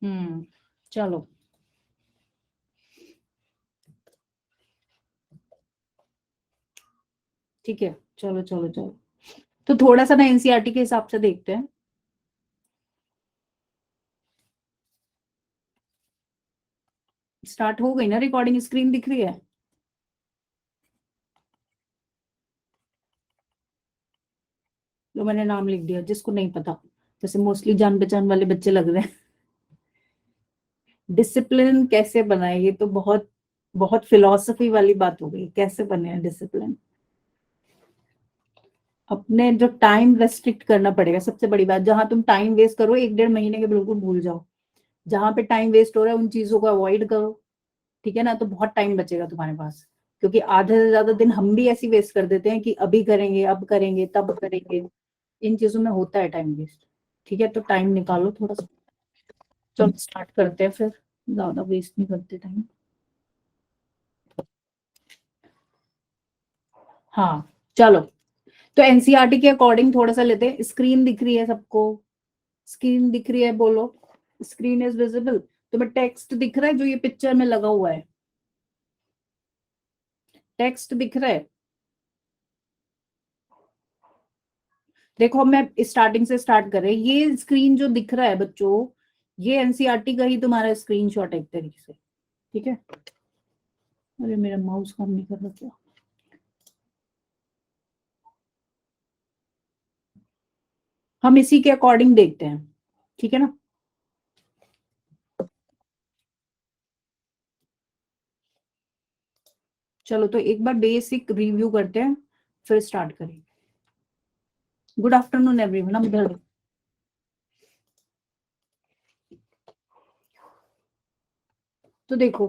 चलो ठीक है, चलो चलो चलो। तो थोड़ा सा ना एनसीईआरटी के हिसाब से देखते हैं। स्टार्ट हो गई ना रिकॉर्डिंग, स्क्रीन दिख रही है? तो मैंने नाम लिख दिया जिसको नहीं पता, जैसे मोस्टली जान पहचान वाले बच्चे लग रहे हैं। डिसिप्लिन कैसे बनाए, ये तो बहुत बहुत फिलॉसफी वाली बात हो गई, कैसे बने डिसिप्लिन। अपने जो टाइम रेस्ट्रिक्ट करना पड़ेगा, सबसे बड़ी बात। जहां तुम टाइम वेस्ट करो 1-1.5 महीने के, बिल्कुल भूल जाओ। जहां पे टाइम वेस्ट हो रहा है उन चीजों को अवॉइड करो, ठीक है ना? तो बहुत टाइम बचेगा तुम्हारे पास। क्योंकि आधे से ज्यादा दिन हम भी ऐसी वेस्ट कर देते हैं कि अभी करेंगे, अब करेंगे, तब करेंगे। इन चीजों में होता है टाइम वेस्ट। ठीक है, तो टाइम निकालो थोड़ा सा। चलो स्टार्ट करते हैं फिर, ज्यादा वेस्ट नहीं करते टाइम। हाँ चलो, तो एनसीईआरटी के अकॉर्डिंग थोड़ा सा लेते हैं। स्क्रीन दिख रही है सबको? स्क्रीन दिख रही है, बोलो। Screen is visible? तुम्हें टेक्स्ट दिख रहा है जो ये पिक्चर में लगा हुआ है? टेक्स्ट दिख रहा है? देखो मैं स्टार्टिंग से स्टार्ट कर रहे हैं। ये स्क्रीन जो दिख रहा है बच्चों, ये एनसीईआरटी का ही तुम्हारा स्क्रीनशॉट है एक तरीके से, ठीक है? अरे मेरा माउस काम नहीं कर रहा क्या? हम इसी के अकॉर्डिंग देखते हैं, ठीक है ना? चलो तो एक बार बेसिक रिव्यू करते हैं, फिर स्टार्ट करेंगे। Good afternoon everyone. हम इधर, तो देखो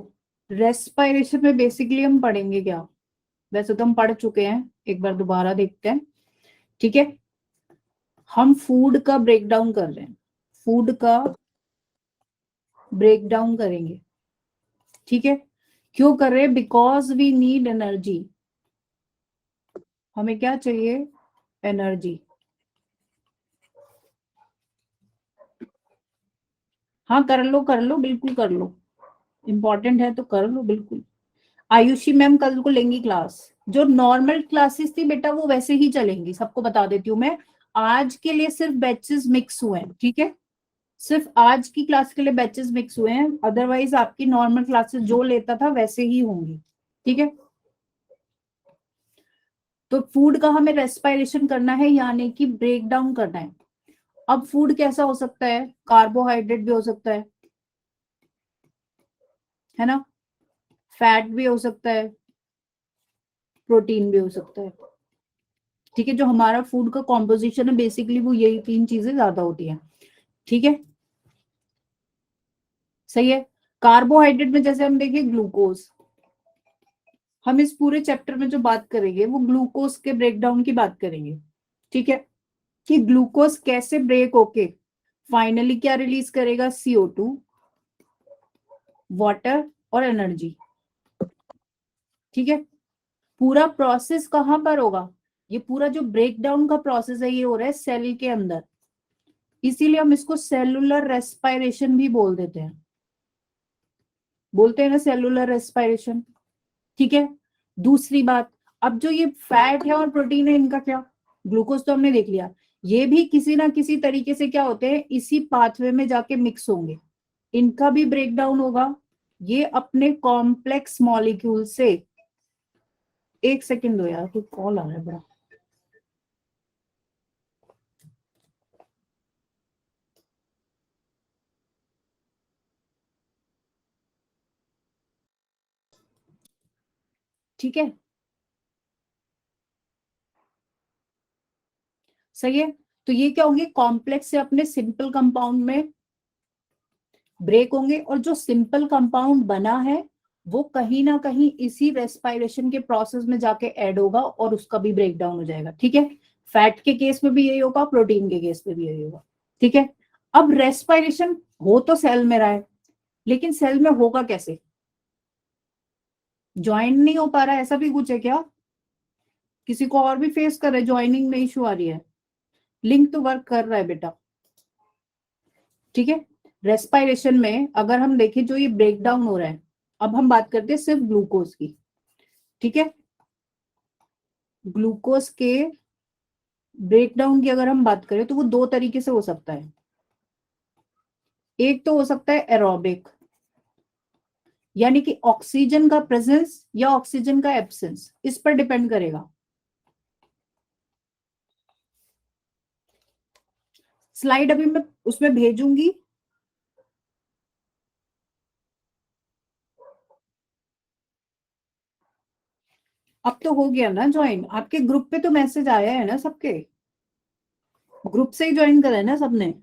रेस्पिरेशन में बेसिकली हम पढ़ेंगे क्या? वैसे तो हम पढ़ चुके हैं, एक बार दोबारा देखते हैं, ठीक है? हम फूड का ब्रेक डाउन कर रहे हैं, फूड का ब्रेक डाउन करेंगे, ठीक है? क्यों कर रहे हैं? Because we need energy. हमें क्या चाहिए? एनर्जी। हाँ कर लो बिल्कुल कर लो, इंपॉर्टेंट है तो कर लो बिल्कुल। आयुषी मैम कल को लेंगी क्लास। जो नॉर्मल क्लासेस थी बेटा वो वैसे ही चलेंगी, सबको बता देती हूँ मैं। आज के लिए सिर्फ बैचेस मिक्स हुए हैं, ठीक है? सिर्फ आज की क्लास के लिए बैचेस मिक्स हुए हैं, अदरवाइज आपकी नॉर्मल क्लासेस जो लेता था वैसे ही होंगी, ठीक है? तो फूड का हमें रेस्पिरेशन करना है, यानी कि ब्रेक डाउन करना है। अब फूड कैसा हो सकता है? कार्बोहाइड्रेट भी हो सकता है ना? फैट भी हो सकता है, प्रोटीन भी हो सकता है, ठीक है? जो हमारा फूड का कॉम्पोजिशन है बेसिकली वो यही 3 चीजें ज्यादा होती है, ठीक है? सही है। कार्बोहाइड्रेट में जैसे हम देखें ग्लूकोज, हम इस पूरे चैप्टर में जो बात करेंगे वो ग्लूकोज के ब्रेकडाउन की बात करेंगे, ठीक है? कि ग्लूकोज कैसे ब्रेक होके फाइनली क्या रिलीज करेगा? CO2, वाटर और एनर्जी, ठीक है? पूरा प्रोसेस कहां पर होगा? ये पूरा जो ब्रेकडाउन का प्रोसेस है ये हो रहा है सेल के अंदर, इसीलिए हम इसको सेलुलर रेस्पिरेशन भी बोल देते हैं, बोलते हैं ना सेलुलर रेस्पिरेशन, ठीक है? दूसरी बात, अब जो ये फैट है और प्रोटीन है इनका क्या? ग्लूकोज तो हमने देख लिया, ये भी किसी ना किसी तरीके से क्या होते हैं, इसी पाथवे में जाके मिक्स होंगे, इनका भी ब्रेक डाउन होगा। ये अपने कॉम्प्लेक्स मॉलिक्यूल से, एक सेकेंड दो यार, कोई कॉल आ रहा है बड़ा। ठीक है, सही है। तो ये क्या होंगे? कॉम्प्लेक्स से अपने सिंपल कंपाउंड में ब्रेक होंगे, और जो सिंपल कंपाउंड बना है वो कहीं ना कहीं इसी रेस्पिरेशन के प्रोसेस में जाके ऐड होगा और उसका भी ब्रेक डाउन हो जाएगा, ठीक है? फैट के केस में भी यही होगा, प्रोटीन के केस में भी यही होगा, ठीक है? अब रेस्पिरेशन हो तो सेल में रहा है, लेकिन सेल में होगा कैसे? ज्वाइन नहीं हो पा रहा है, ऐसा भी कुछ है क्या? किसी को और भी फेस कर रहे, ज्वाइनिंग में इशू आ रही है? लिंक तो वर्क कर रहा है बेटा, ठीक है? रेस्पिरेशन में अगर हम देखें जो ये ब्रेक डाउन हो रहा है, अब हम बात करते हैं सिर्फ ग्लूकोज की, ठीक है। ग्लूकोज के ब्रेकडाउन की अगर हम बात करें तो वो दो तरीके से हो सकता है। एक तो हो सकता है एरोबिक, यानी कि ऑक्सीजन का प्रेजेंस या ऑक्सीजन का एब्सेंस, इस पर डिपेंड करेगा। स्लाइड अभी मैं उसमें भेजूंगी। अब तो हो गया ना ज्वाइन, आपके ग्रुप पे तो मैसेज आया है ना सबके, ग्रुप से ही ज्वाइन करा है ना सबने।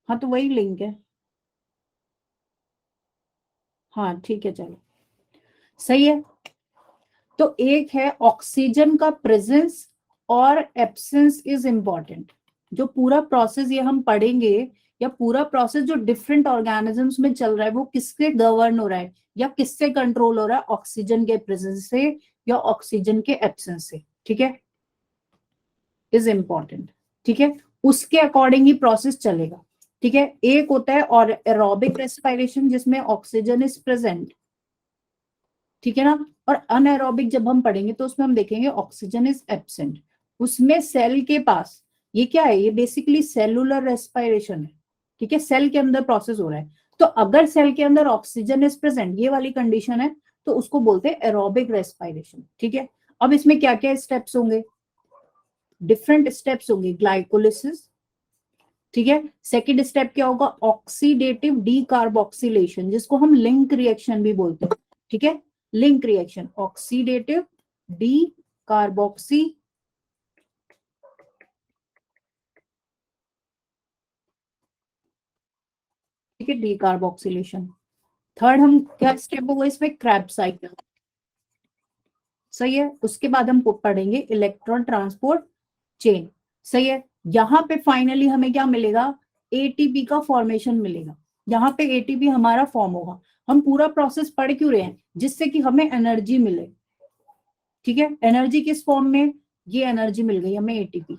हाँ तो वही लिंक है। हाँ ठीक है चलो, सही है। तो एक है ऑक्सीजन का प्रेजेंस और एब्सेंस इज इंपॉर्टेंट। जो पूरा प्रोसेस ये हम पढ़ेंगे, या पूरा प्रोसेस जो डिफरेंट ऑर्गेनिजम्स में चल रहा है, वो किससे गवर्न हो रहा है या किससे कंट्रोल हो रहा है, ऑक्सीजन के प्रेजेंस से या ऑक्सीजन के एब्सेंस से, ठीक है, इज इंपॉर्टेंट, ठीक है। उसके अकॉर्डिंग ही प्रोसेस चलेगा, ठीक है। एक होता है और एरोबिक रेस्पिरेशन जिसमें ऑक्सीजन इज प्रेजेंट, ठीक है ना। और अनएरोबिक जब हम पढ़ेंगे तो उसमें हम देखेंगे ऑक्सीजन इज एब्सेंट। उसमें सेल के पास ये क्या है, ये बेसिकली सेलुलर रेस्पिरेशन है, ठीक है, सेल के अंदर प्रोसेस हो रहा है। तो अगर सेल के अंदर ऑक्सीजन इज प्रेजेंट, ये वाली कंडीशन है, तो उसको बोलते हैं एरोबिक रेस्पिरेशन, ठीक है। अब इसमें क्या क्या स्टेप्स होंगे, डिफरेंट स्टेप्स होंगे। ग्लाइकोलिसिस, ठीक है। सेकेंड स्टेप क्या होगा, ऑक्सीडेटिव डीकार्बोक्सिलेशन, जिसको हम लिंक रिएक्शन भी बोलते हैं, ठीक है। Link reaction, oxidative D carboxy, ठीक है, डी कार्बोक्सिलेशन। थर्ड हम क्या स्टेप होगा इसमें, क्रैब साइकिल, सही है। उसके बाद हम पढ़ेंगे इलेक्ट्रॉन ट्रांसपोर्ट चेन, सही है। यहाँ पे फाइनली हमें क्या मिलेगा, एटीपी का फॉर्मेशन मिलेगा। यहाँ पे एटीपी हमारा फॉर्म होगा। हम पूरा प्रोसेस पढ़ क्यों रहे हैं, जिससे कि हमें एनर्जी मिले, ठीक है। एनर्जी किस फॉर्म में, ये एनर्जी मिल गई हमें एटीपी,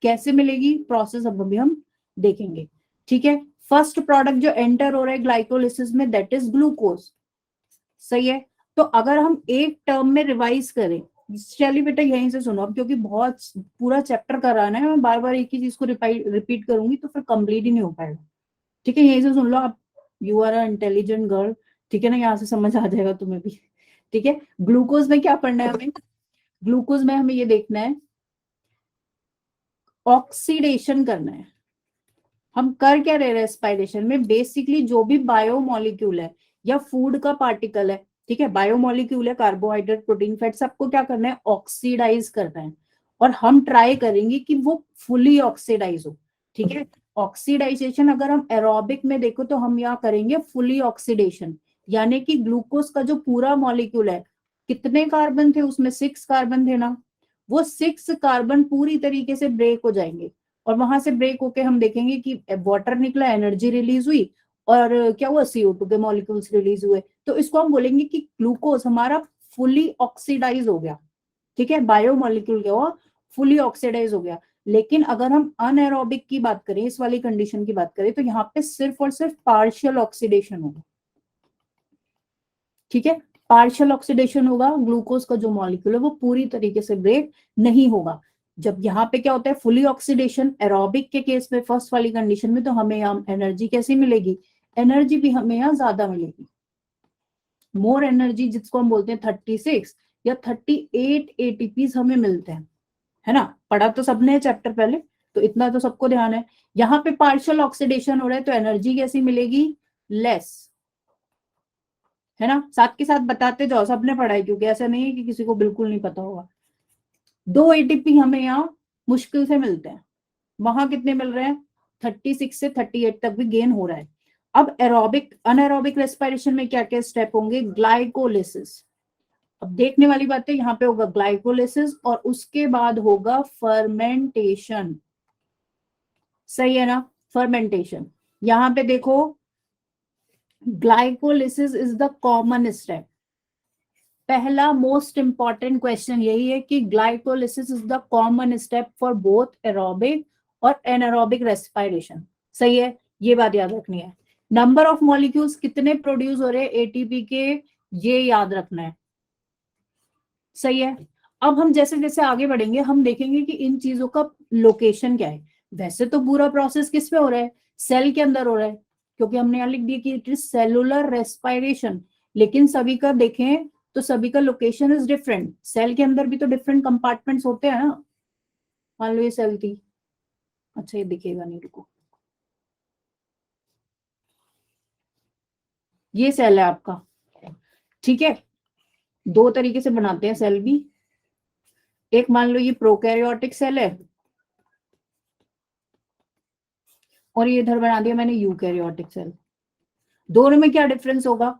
कैसे मिलेगी प्रोसेस अब अभी हम देखेंगे, ठीक है। फर्स्ट प्रोडक्ट जो एंटर हो रहा है ग्लाइकोलिसिस में, दैट इज ग्लूकोज, सही है। तो अगर हम एक टर्म में रिवाइज करें, चलिए बेटा यहीं से सुनो अब, क्योंकि बहुत पूरा चैप्टर कराना है, मैं बार बार एक ही चीज को रिपीट करूंगी तो फिर कंप्लीट ही नहीं हो पाएगा, ठीक है। यहीं से सुन लो आप, you are a intelligent girl, ठीक है ना, यहाँ से समझ आ जाएगा तुम्हें भी, ठीक है। ग्लूकोज में क्या पढ़ना है हमें, ग्लूकोज में हमें ये देखना है, ऑक्सीडेशन करना है। हम कर क्या रहे हैं रेस्पिरेशन में, बेसिकली जो भी बायोमोलिक्यूल है या फूड का पार्टिकल है, ठीक है, बायोमोलिक्यूल है, कार्बोहाइड्रेट प्रोटीन फैट, सबको क्या करना है, ऑक्सीडाइज करना है। और हम ट्राई करेंगे कि वो फुली ऑक्सीडाइज हो, ठीक है। ऑक्सीडाइजेशन अगर हम एरोबिक में देखो तो हम यहाँ करेंगे फुली ऑक्सीडेशन, यानी कि ग्लूकोज का जो पूरा मॉलिक्यूल है, कितने कार्बन थे उसमें, 6 कार्बन थे ना, वो 6 कार्बन पूरी तरीके से ब्रेक हो जाएंगे। और वहां से ब्रेक होके हम देखेंगे कि वाटर निकला, एनर्जी रिलीज हुई, और क्या हुआ, CO2 के मॉलिक्यूल्स रिलीज हुए। तो इसको हम बोलेंगे कि ग्लूकोज हमारा फुली ऑक्सीडाइज हो गया, ठीक है, बायोमोलिक्यूल क्या हुआ, फुली ऑक्सीडाइज हो गया। लेकिन अगर हम अनएरोबिक की बात करें, इस वाली कंडीशन की बात करें, तो यहाँ पे सिर्फ और सिर्फ पार्शियल ऑक्सीडेशन होगा, ठीक है। पार्शियल ऑक्सीडेशन होगा, ग्लूकोज का जो मॉलिक्यूल है वो पूरी तरीके से ब्रेक नहीं होगा। जब यहाँ पे क्या होता है, फुली ऑक्सीडेशन, एरोबिक के केस में फर्स्ट वाली कंडीशन में, तो हमें यहाँ एनर्जी कैसी मिलेगी, एनर्जी भी हमें यहाँ ज्यादा मिलेगी, मोर एनर्जी, जिसको हम बोलते हैं 36 या 38 एटीपीज हमें मिलते हैं, है ना। पढ़ा तो सबने चैप्टर पहले, तो इतना तो सबको ध्यान है। यहाँ पे पार्शियल ऑक्सीडेशन हो रहा है तो एनर्जी कैसी मिलेगी, लेस, है ना। साथ के साथ बताते जाओ, सबने पढ़ा है, क्योंकि ऐसा नहीं है कि किसी को बिल्कुल नहीं पता होगा। 2 एटीपी हमें यहाँ मुश्किल से मिलते हैं, वहां कितने मिल रहे हैं, 36 से 38 तक भी गेन हो रहा है। अब एरोबिक अनएरोबिक रेस्पिरेशन में क्या क्या स्टेप होंगे, ग्लाइकोलिसिस। अब देखने वाली बात है, यहाँ पे होगा ग्लाइकोलिसिस और उसके बाद होगा फर्मेंटेशन, सही है ना, फर्मेंटेशन। यहाँ पे देखो, glycolysis is the common step. पहला मोस्ट इंपॉर्टेंट क्वेश्चन यही है कि glycolysis is the common step for both aerobic और एनारोबिक रेस्पिरेशन, सही है, ये बात याद रखनी है। नंबर ऑफ मॉलिक्यूल्स कितने प्रोड्यूस हो रहे हैं एटीपी के, ये याद रखना है। सही है। अब हम जैसे जैसे आगे बढ़ेंगे हम देखेंगे कि इन चीजों का लोकेशन क्या है। वैसे तो पूरा प्रोसेस किस में हो रहा है, सेल के अंदर हो रहा है, क्योंकि हमने यहाँ लिख दिया कि इट इज सेलुलर रेस्पिरेशन। लेकिन सभी का देखें तो सभी का लोकेशन इज डिफरेंट। सेल के अंदर भी तो डिफरेंट कंपार्टमेंट्स होते हैं ना। मान लो ये सेल थी, अच्छा ये दिखेगा नहीं, रुको, ये सेल है आपका, ठीक है। दो तरीके से बनाते हैं सेल भी। एक मान लो ये प्रोकैरियोटिक सेल है, और ये इधर बना दिया मैंने यूकैरियोटिक सेल। दोनों में क्या डिफरेंस होगा,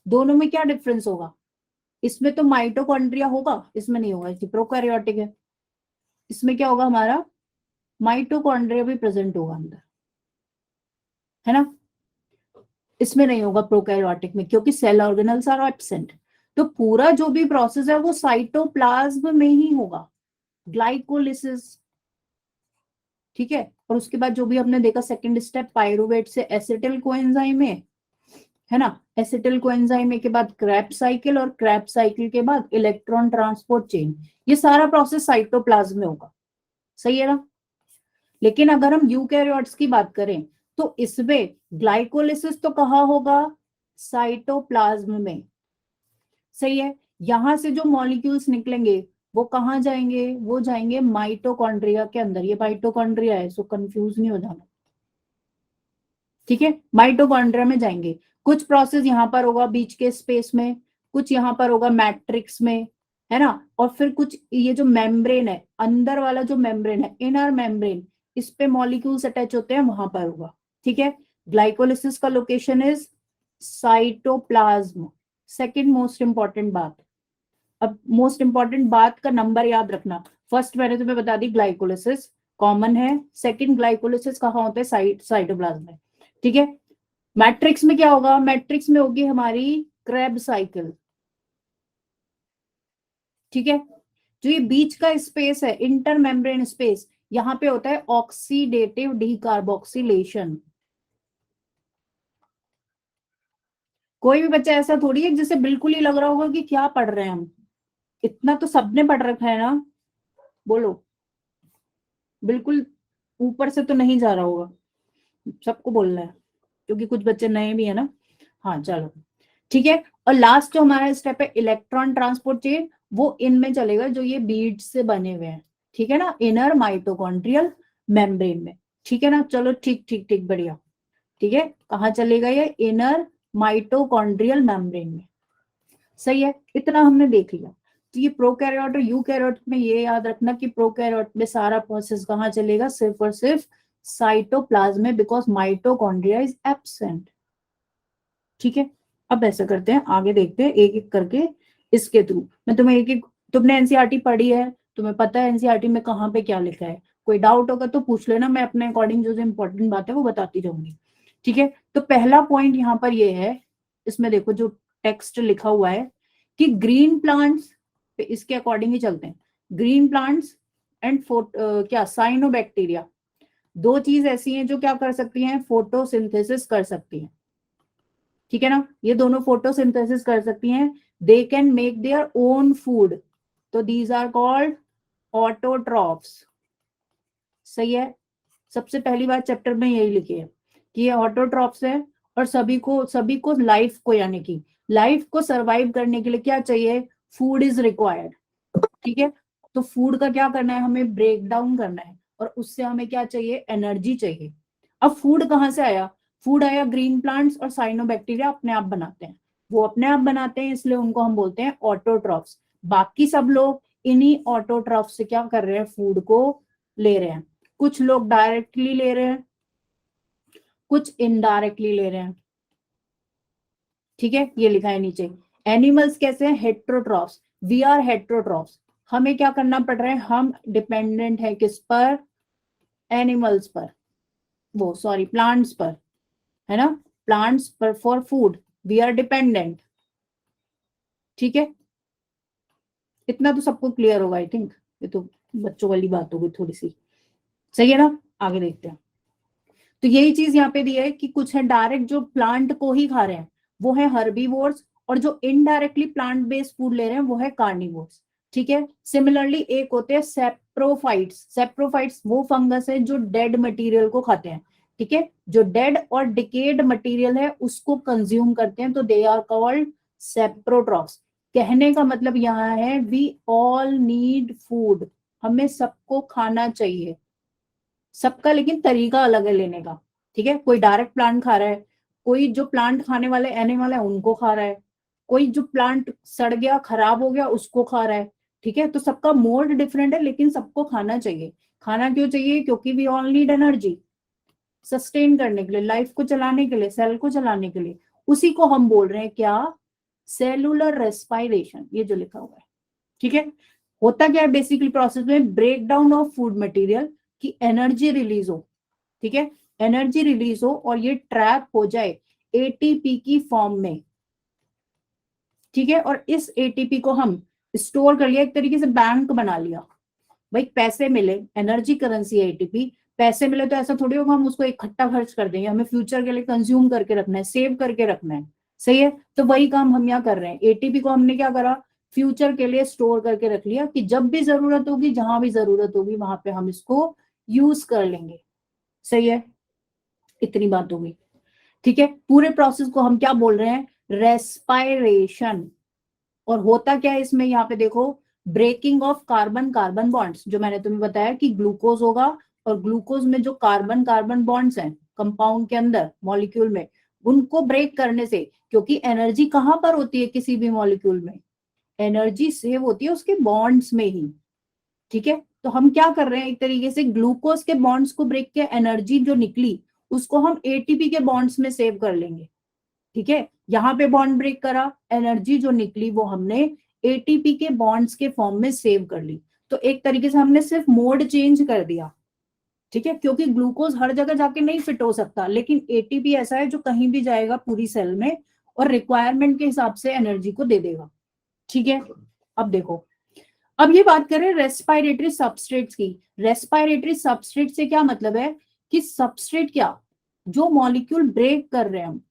दोनों में क्या डिफरेंस होगा, इसमें तो माइटोकॉन्ड्रिया होगा, इसमें नहीं होगा, इसकी प्रोकैरियोटिक है। इसमें क्या होगा, हमारा माइटोकॉन्ड्रिया भी प्रेजेंट होगा अंदर, है ना। इसमें नहीं होगा प्रोकैरियोटिक में, क्योंकि सेल ऑर्गेनल्स आर एब्सेंट। तो पूरा जो भी प्रोसेस है वो साइटोप्लाज्म में ही होगा, ग्लाइकोलिसिस, ठीक है। और उसके बाद जो भी हमने देखा सेकंड स्टेप, पायरुवेट से एसिटिल कोएंजाइम है ना। एसिटिल कोएंजाइम के बाद क्रैब साइकिल, और क्रैब साइकिल के बाद इलेक्ट्रॉन ट्रांसपोर्ट चेन। ये सारा प्रोसेस साइटोप्लाज्म में होगा, सही है ना। लेकिन अगर हम यूकैरियोट्स की बात करें तो इसमें ग्लाइकोलिसिस तो कहाँ होगा, साइटोप्लाज्म में, सही है। यहां से जो मॉलिक्यूल्स निकलेंगे वो कहाँ जाएंगे, वो जाएंगे माइटोकॉन्ड्रिया के अंदर। ये माइटोकॉन्ड्रिया है, सो कंफ्यूज नहीं हो जाना, ठीक है। माइटोकॉन्ड्रिया में जाएंगे। कुछ प्रोसेस यहाँ पर होगा बीच के स्पेस में, कुछ यहाँ पर होगा मैट्रिक्स में, है ना। और फिर कुछ ये जो मेम्ब्रेन है, अंदर वाला जो मेम्ब्रेन है, इनर मेम्ब्रेन, इस पे मॉलिक्यूल्स अटैच होते हैं, वहां पर होगा, ठीक है। ग्लाइकोलिसिस का location is cytoplasm. Second most important बात, अब मोस्ट इंपॉर्टेंट बात का नंबर याद रखना। फर्स्ट मैंने तुम्हें बता दी ग्लाइकोलिसिस कॉमन है, सेकंड ग्लाइकोलिसिस कहाँ होता है, साइटोप्लाज्म में, ठीक है। मैट्रिक्स में क्या होगा, मैट्रिक्स में होगी हमारी क्रेब साइकिल, ठीक है। जो ये बीच का स्पेस है, इंटर मेम्ब्रेन स्पेस, यहाँ पे होता है ऑक्सीडेटिव डीकार्बोक्सिलेशन। कोई भी बच्चा ऐसा थोड़ी है जिसे बिल्कुल ही लग रहा होगा कि क्या पढ़ रहे हैं हम, इतना तो सबने पढ़ रखा है ना, बोलो। बिल्कुल ऊपर से तो नहीं जा रहा होगा, सबको बोलना है, क्योंकि कुछ बच्चे नए भी है ना। हाँ चलो, ठीक है। और लास्ट जो हमारा स्टेप है इलेक्ट्रॉन ट्रांसपोर्ट चेन, वो इनमें चलेगा जो ये बीड्स से बने हुए हैं, ठीक है ना, इनर माइटोकॉन्ड्रियल मेम्ब्रेन में, ठीक है ना। चलो ठीक ठीक ठीक, बढ़िया, ठीक है। कहाँ चलेगा ये, इनर माइटोकॉन्ड्रियल मेम्ब्रेन में, सही है। इतना हमने देख लिया। तो ये प्रोकैरियोट और यूकैरियोट में ये याद रखना कि प्रोकैरियोट में सारा प्रोसेस कहाँ चलेगा, सिर्फ और सिर्फ साइटोप्लाज्म में, बिकॉज माइटोकॉन्ड्रिया इज एब्सेंट, ठीक है। अब ऐसा करते हैं, आगे देखते हैं एक एक करके इसके थ्रू। मैं तुम्हें एक एक, तुमने एनसीईआरटी पढ़ी है, तुम्हें पता है एनसीईआरटी में कहाँ पे क्या लिखा है। कोई डाउट होगा तो पूछ लेना, मैं अपने अकॉर्डिंग जो जो इंपॉर्टेंट बात है वो बताती जाऊंगी, ठीक है। तो पहला पॉइंट यहाँ पर ये है, इसमें देखो जो टेक्स्ट लिखा हुआ है कि ग्रीन प्लांट्स, इसके अकॉर्डिंग ही चलते हैं। ग्रीन प्लांट्स एंड क्या साइनोबैक्टीरिया, दो चीज ऐसी हैं जो क्या कर सकती हैं, फोटोसिंथेसिस कर सकती हैं, ठीक है ना। ये दोनों फोटोसिंथेसिस कर सकती हैं, they can make their own food, तो दीज आर कॉल्ड ऑटोट्रॉफ्स, सही है। सबसे पहली बात चैप्टर में यही लिखी है कि ये ऑटोट्रॉफ्स है, और सभी को लाइफ को, यानी कि लाइफ को सरवाइव करने के लिए क्या चाहिए, फूड इज रिक्वायर्ड, ठीक है। तो फूड का क्या करना है, हमें ब्रेक डाउन करना है, और उससे हमें क्या चाहिए, एनर्जी चाहिए। अब फूड कहाँ से आया, फूड आया ग्रीन प्लांट्स और साइनोबैक्टीरिया अपने आप बनाते हैं, वो अपने आप बनाते हैं, इसलिए उनको हम बोलते हैं ऑटोट्रॉफ्स। बाकी सब लोग इन्हीं ऑटोट्रॉफ से क्या कर रहे हैं, फूड को ले रहे हैं। कुछ लोग डायरेक्टली ले रहे हैं, कुछ इनडायरेक्टली ले रहे हैं, ठीक है। ये लिखा है नीचे। एनिमल्स कैसे हैं, हेट्रोट्रॉफ्स, वी आर हेट्रोट्रॉफ्स। हमें क्या करना पड़ रहा है, हम डिपेंडेंट है किस पर, एनिमल्स पर, वो सॉरी प्लांट्स पर, है ना, प्लांट्स पर for food, we are dependent, ठीक है। इतना तो सबको क्लियर होगा आई थिंक, ये तो बच्चों वाली बात होगी थोड़ी सी, सही है ना। आगे देखते हैं। तो यही चीज यहाँ पे दी है कि कुछ है डायरेक्ट जो प्लांट को ही खा रहे हैं वो है हर्बीवोर्स, और जो इनडायरेक्टली प्लांट बेस्ड फूड ले रहे हैं वो है कार्निवोर्स। ठीक है, सिमिलरली एक होते हैं सेप्रोफाइट्स। सेप्रोफाइट्स वो फंगस है जो डेड मटेरियल को खाते हैं। ठीक है, जो डेड और डिकेड मटेरियल है उसको कंज्यूम करते हैं, तो दे आर कॉल्ड सेप्रोट्रॉफ्स। कहने का मतलब यहाँ है वी ऑल नीड फूड, हमें सबको खाना चाहिए, सबका लेकिन तरीका अलग है लेने का। ठीक है, कोई डायरेक्ट प्लांट खा रहा है, कोई जो प्लांट खाने वाले एनिमल है उनको खा रहा है, कोई जो प्लांट सड़ गया खराब हो गया उसको खा रहा है। ठीक है, तो सबका मोड डिफरेंट है लेकिन सबको खाना चाहिए। खाना क्यों चाहिए? क्योंकि we all need energy sustain करने के लिए, लाइफ को चलाने के लिए, सेल को चलाने के लिए। उसी को हम बोल रहे हैं क्या? सेलुलर रेस्पायरेशन, ये जो लिखा हुआ है। ठीक है, होता क्या है बेसिकली प्रोसेस में? Break down of food material की एनर्जी रिलीज हो। ठीक है, एनर्जी रिलीज हो और ये ट्रैप हो जाए एटीपी की फॉर्म में। ठीक है, और इस एटीपी को हम स्टोर कर लिया, एक तरीके से बैंक बना लिया। भाई पैसे मिले, एनर्जी करेंसी है एटीपी, पैसे मिले तो ऐसा थोड़ी होगा हम उसको इकट्ठा खर्च कर देंगे, हमें फ्यूचर के लिए कंज्यूम करके रखना है, सेव करके रखना है। सही है, तो वही काम हम यहाँ कर रहे हैं। एटीपी को हमने क्या करा? फ्यूचर के लिए स्टोर करके रख लिया कि जब भी जरूरत होगी, जहां भी जरूरत होगी वहां पे हम इसको यूज कर लेंगे। सही है, इतनी बात होगी। ठीक है, पूरे प्रोसेस को हम क्या बोल रहे हैं? रेस्पायरेशन। और होता क्या है इसमें? यहाँ पे देखो, breaking of carbon carbon bonds, जो मैंने तुम्हें बताया कि ग्लूकोज होगा, और ग्लूकोज में जो कार्बन कार्बन बॉन्ड्स हैं कंपाउंड के अंदर, मॉलिक्यूल में, उनको ब्रेक करने से, क्योंकि एनर्जी कहां पर होती है किसी भी मॉलिक्यूल में? एनर्जी सेव होती है उसके बॉन्ड्स में ही। ठीक है, तो हम क्या कर रहे हैं? एक तरीके से ग्लूकोज के बॉन्ड्स को ब्रेक किया, एनर्जी जो निकली उसको हम एटीपी के बॉन्ड्स में सेव कर लेंगे। ठीक है, यहाँ पे बॉन्ड ब्रेक करा, एनर्जी जो निकली वो हमने एटीपी के बॉन्ड्स के फॉर्म में सेव कर ली। तो एक तरीके से हमने सिर्फ मोड चेंज कर दिया। ठीक है, क्योंकि ग्लूकोज हर जगह जाके नहीं फिट हो सकता, लेकिन एटीपी ऐसा है जो कहीं भी जाएगा पूरी सेल में और रिक्वायरमेंट के हिसाब से एनर्जी को दे देगा। ठीक है, अब देखो, अब ये बात करें रेस्पायरेटरी सबस्ट्रेट्स की। रेस्पायरेटरी सबस्ट्रेट से क्या मतलब है कि सबस्ट्रेट क्या? जो मॉलिक्यूल ब्रेक कर रहे हैं हम।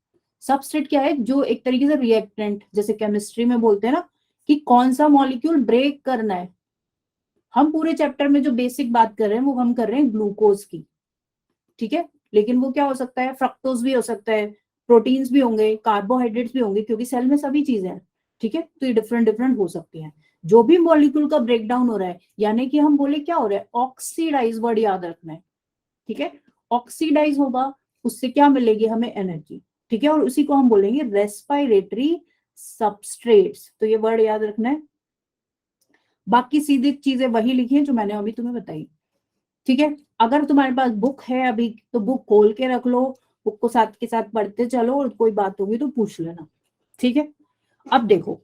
सबस्ट्रेट क्या है? जो एक तरीके से रिएक्टेंट, जैसे केमिस्ट्री में बोलते हैं ना कि कौन सा मॉलिक्यूल ब्रेक करना है। हम पूरे चैप्टर में जो बेसिक बात कर रहे हैं वो हम कर रहे हैं ग्लूकोज की। ठीक है, लेकिन वो क्या हो सकता है? फ्रक्टोज भी हो सकता है, प्रोटीन्स भी होंगे, कार्बोहाइड्रेट्स भी होंगे, क्योंकि सेल में सभी चीजें हैं। ठीक है, तो ये डिफरेंट डिफरेंट हो सकती हैं। जो भी मॉलिक्यूल का ब्रेकडाउन हो रहा है, यानी कि हम बोले क्या हो रहा है? ऑक्सीडाइज, वर्ड याद रखना है। ठीक है, ऑक्सीडाइज होगा, उससे क्या मिलेगी हमें? एनर्जी। ठीक है, और उसी को हम बोलेंगे रेस्पायरेटरी सबस्ट्रेट्स। तो ये वर्ड याद रखना है, बाकी सीधी चीजें वही लिखी है जो मैंने अभी तुम्हें बताई। ठीक है, अगर तुम्हारे पास बुक है अभी तो बुक खोल के रख लो, बुक को साथ के साथ पढ़ते चलो, और कोई बात होगी तो पूछ लेना। ठीक है, अब देखो,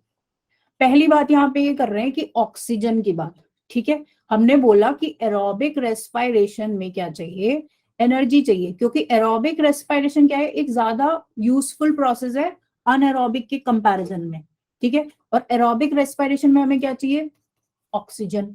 पहली बात यहाँ पे ये कर रहे हैं कि ऑक्सीजन की बात। ठीक है, हमने बोला कि एरोबिक रेस्पायरेशन में क्या चाहिए? एनर्जी चाहिए, क्योंकि एरोबिक रेस्पायरेशन क्या है? एक ज्यादा यूजफुल प्रोसेस है अनएरोबिक के कंपैरिजन में। ठीक है, और एरोबिक रेस्पायरेशन में हमें क्या चाहिए? ऑक्सीजन।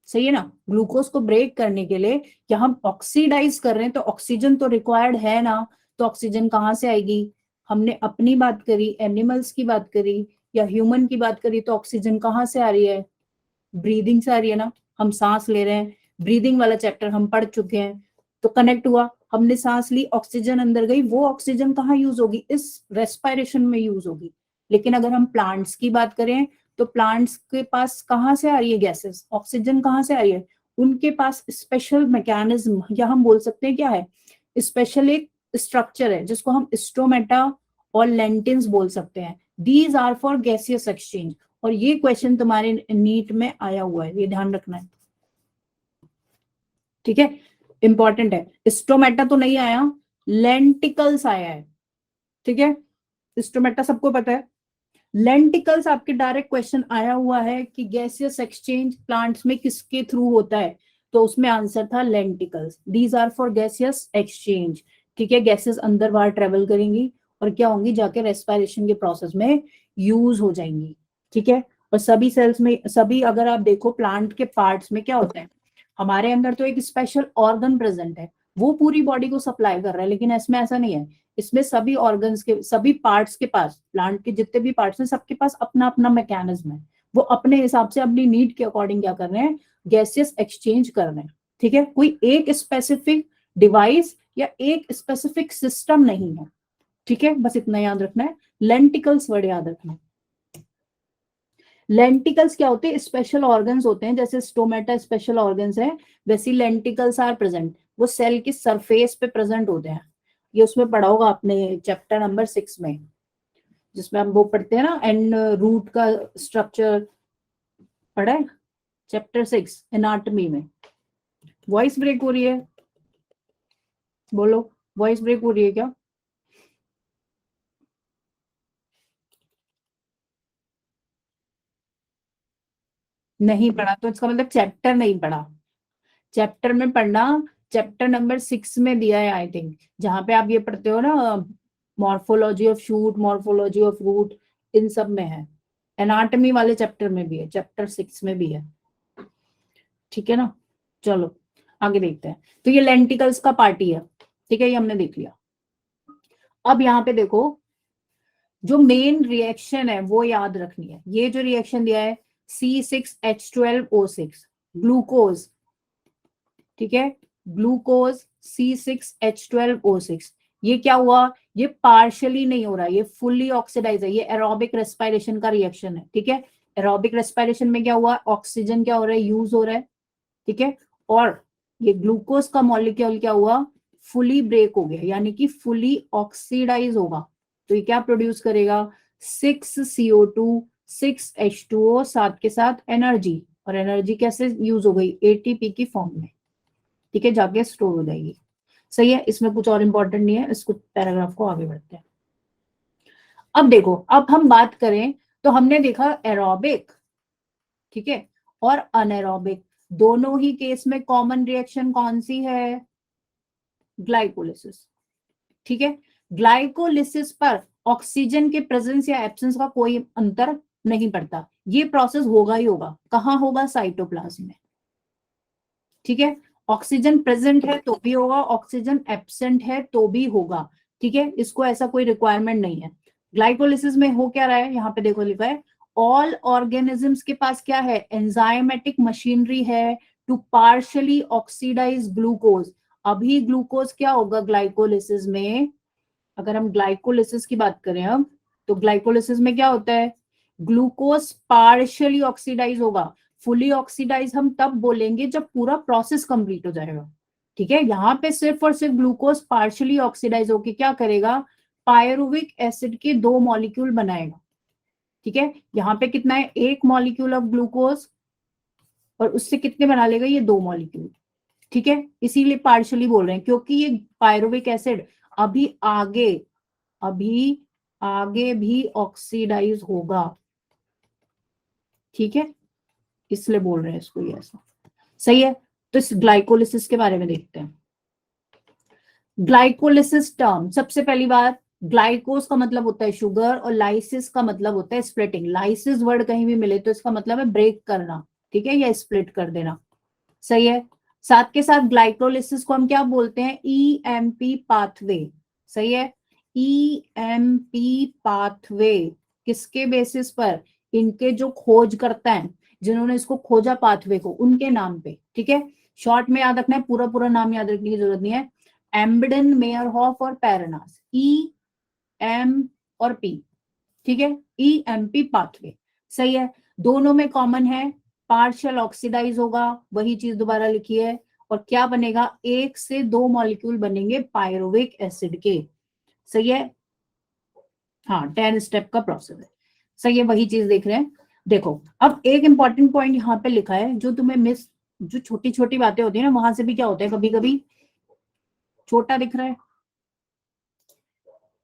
सही है ना, ग्लूकोज को ब्रेक करने के लिए क्या हम ऑक्सीडाइज कर रहे हैं, तो ऑक्सीजन तो रिक्वायर्ड है ना। तो ऑक्सीजन कहाँ से आएगी? हमने अपनी बात करी, एनिमल्स की बात करी या ह्यूमन की बात करी, तो ऑक्सीजन कहाँ से आ रही है? ब्रीदिंग से आ रही है ना, हम सांस ले रहे हैं, ब्रीदिंग वाला चैप्टर हम पढ़ चुके हैं। तो कनेक्ट हुआ, हमने सांस ली, ऑक्सीजन अंदर गई, वो ऑक्सीजन कहाँ यूज होगी? इस रेस्पायरेशन में यूज होगी। लेकिन अगर हम प्लांट्स की बात करें तो प्लांट्स के पास कहाँ से आ रही है गैसेस? ऑक्सीजन कहाँ से आ रही है? उनके पास स्पेशल मैकेनिज्म, या हम बोल सकते हैं क्या है? स्पेशल एक स्ट्रक्चर है जिसको हम स्टोमेटा और लेंटिन्स बोल सकते हैं। These are for gaseous exchange. और ये क्वेश्चन तुम्हारे नीट में आया हुआ है, ये ध्यान रखना है। ठीक है, इंपॉर्टेंट है। स्टोमेटा तो नहीं आया, लेंटिकल्स आया है। ठीक है, स्टोमेटा सबको पता है, लेंटिकल्स आपके डायरेक्ट क्वेश्चन आया हुआ है कि गैसियस एक्सचेंज प्लांट्स में किसके थ्रू होता है, तो उसमें आंसर था lenticels. These are for gaseous exchange. ठीक है, गैसेस अंदर बाहर ट्रेवल करेंगी और क्या होंगी? जाके रेस्पिरेशन के प्रोसेस में यूज हो जाएंगी। ठीक है, और सभी सेल्स में, सभी अगर आप देखो प्लांट के पार्ट्स में क्या होता है, हमारे अंदर तो एक स्पेशल ऑर्गन प्रेजेंट है, वो पूरी बॉडी को सप्लाई कर रहा है, लेकिन इसमें ऐसा नहीं है। इसमें सभी ऑर्गन्स के, सभी पार्ट्स के पास, प्लांट के जितने भी पार्ट्स हैं सबके पास अपना अपना मैकेनिज्म है। वो अपने हिसाब से अपनी नीड के अकॉर्डिंग क्या कर रहे हैं, गैसेस एक्सचेंज कर रहे हैं। ठीक है, कोई एक स्पेसिफिक डिवाइस या एक स्पेसिफिक सिस्टम नहीं है। ठीक है, बस इतना याद रखना है। लेंटिकल्स वर्ड याद रखना है। लेंटिकल्स क्या होते हैं, स्पेशल ऑर्गन्स होते हैं, जैसे स्टोमेटा स्पेशल ऑर्गन्स है, वैसी लेंटिकल्स आर प्रेजेंट, वो सेल की सरफेस पे प्रेजेंट होते हैं। ये उसमें पढ़ा होगा आपने चैप्टर नंबर 6 में, जिसमें हम वो पढ़ते हैं ना, एंड रूट का स्ट्रक्चर पढ़ा है, चैप्टर 6 एनाटॉमी में। वॉइस ब्रेक हो रही है, बोलो, वॉइस ब्रेक हो रही है क्या? नहीं पढ़ा तो इसका मतलब चैप्टर नहीं पढ़ा। चैप्टर में पढ़ना, चैप्टर नंबर 6 में दिया है आई थिंक, जहां पे आप ये पढ़ते हो ना, morphology of shoot, morphology of root, इन सब में है। एनाटॉमी वाले चैप्टर में भी है, चैप्टर 6 में भी है। ठीक है ना, चलो आगे देखते हैं। तो ये लेंटिकल्स का पार्टी है। ठीक है, ये हमने देख लिया। अब यहाँ पे देखो, जो मेन रिएक्शन है वो याद रखनी है। ये जो रिएक्शन दिया है C6H12O6, ग्लूकोज, ठीक है, ग्लूकोज C6H12O6, ये क्या हुआ, ये पार्शियली नहीं हो रहा, ये फुल्ली ऑक्सीडाइज है। ये एरोबिक रेस्पिरेशन का रिएक्शन है। ठीक है, एरोबिक रेस्पिरेशन में क्या हुआ, ऑक्सीजन क्या हो रहा है, यूज हो रहा है। ठीक है, और ये ग्लूकोज का मॉलिक्यूल क्या हुआ, फुली ब्रेक हो गया, यानी कि फुली ऑक्सीडाइज होगा। तो ये क्या प्रोड्यूस करेगा, 6CO2 6H2O, साथ के साथ एनर्जी, और एनर्जी कैसे यूज हो गई, एटीपी की फॉर्म में। ठीक है, जाके स्टोर हो जाएगी। सही है, इसमें कुछ और इंपॉर्टेंट नहीं है, इसको पैराग्राफ को आगे बढ़ते हैं। अब देखो, अब हम बात करें तो हमने देखा एरोबिक, ठीक है, और अनएरोबिक, दोनों ही केस में कॉमन रिएक्शन कौन सी है, ग्लाइकोलिसिस। ठीक है, ग्लाइकोलिसिस पर ऑक्सीजन के प्रेजेंस या एब्सेंस का कोई अंतर नहीं पड़ता, ये प्रोसेस होगा ही होगा। कहां होगा, साइटोप्लाज्म में। ठीक है, ऑक्सीजन प्रेजेंट है तो भी होगा, ऑक्सीजन एब्सेंट है तो भी होगा। ठीक है, इसको ऐसा कोई रिक्वायरमेंट नहीं है। ग्लाइकोलिसिस में हो क्या रहा है, यहाँ पे देखो लिखा है, ऑल ऑर्गेनिजम्स के पास क्या है, एंजाइमेटिक मशीनरी है टू पार्शियली ऑक्सीडाइज ग्लूकोज। अभी ग्लूकोज क्या होगा ग्लाइकोलिसिस में, अगर हम ग्लाइकोलिसिस की बात करें अब, तो ग्लाइकोलिसिस में क्या होता है, ग्लूकोज पार्शियली ऑक्सीडाइज होगा। फुली ऑक्सीडाइज हम तब बोलेंगे जब पूरा प्रोसेस कंप्लीट हो जाएगा। ठीक है, यहाँ पे सिर्फ और सिर्फ ग्लूकोज पार्शियली ऑक्सीडाइज होके क्या करेगा, पायरुविक एसिड के 2 मॉलिक्यूल बनाएगा। ठीक है, यहाँ पे कितना है, 1 मॉलिक्यूल ऑफ ग्लूकोज, और उससे कितने बना लेगा, ये 2 मॉलिक्यूल। ठीक है, इसीलिए पार्शियली बोल रहे हैं, क्योंकि ये पायरुविक एसिड अभी आगे, अभी आगे भी ऑक्सीडाइज होगा। ठीक है, इसलिए बोल रहे हैं इसको ये ऐसा। सही है, तो इस ग्लाइकोलिसिस के बारे में देखते हैं। ग्लाइकोलिसिस टर्म, सबसे पहली बात, ग्लाइकोस का मतलब होता है शुगर, और लाइसिस का मतलब होता है स्प्लिटिंग। लाइसिस वर्ड कहीं भी मिले तो इसका मतलब है ब्रेक करना, ठीक है, या स्प्लिट कर देना। सही है, साथ के साथ ग्लाइकोलिसिस को हम क्या बोलते हैं, ईएमपी पाथवे। सही है, ईएमपी पाथवे, किसके बेसिस पर, इनके जो खोज करता है, जिन्होंने इसको खोजा पाथवे को, उनके नाम पे। ठीक है, शॉर्ट में याद रखना है, पूरा पूरा नाम याद रखने की जरूरत नहीं है। एम्बडन, मेयरहॉफ और पैरनास, ई एम और पी। ठीक है, ईएमपी पाथवे। सही है, दोनों में कॉमन है, पार्शियल ऑक्सीडाइज होगा, वही चीज दोबारा लिखी है, और क्या बनेगा, 1 से 2 मॉलिक्यूल बनेंगे पायरुविक एसिड के। सही है, हाँ, 10 स्टेप का प्रोसेस है। सही है, वही चीज देख रहे हैं। देखो, अब एक इंपॉर्टेंट पॉइंट यहाँ पे लिखा है, जो तुम्हें मिस, जो छोटी छोटी बातें होती है ना, वहां से भी क्या होता है, कभी कभी छोटा दिख रहा है।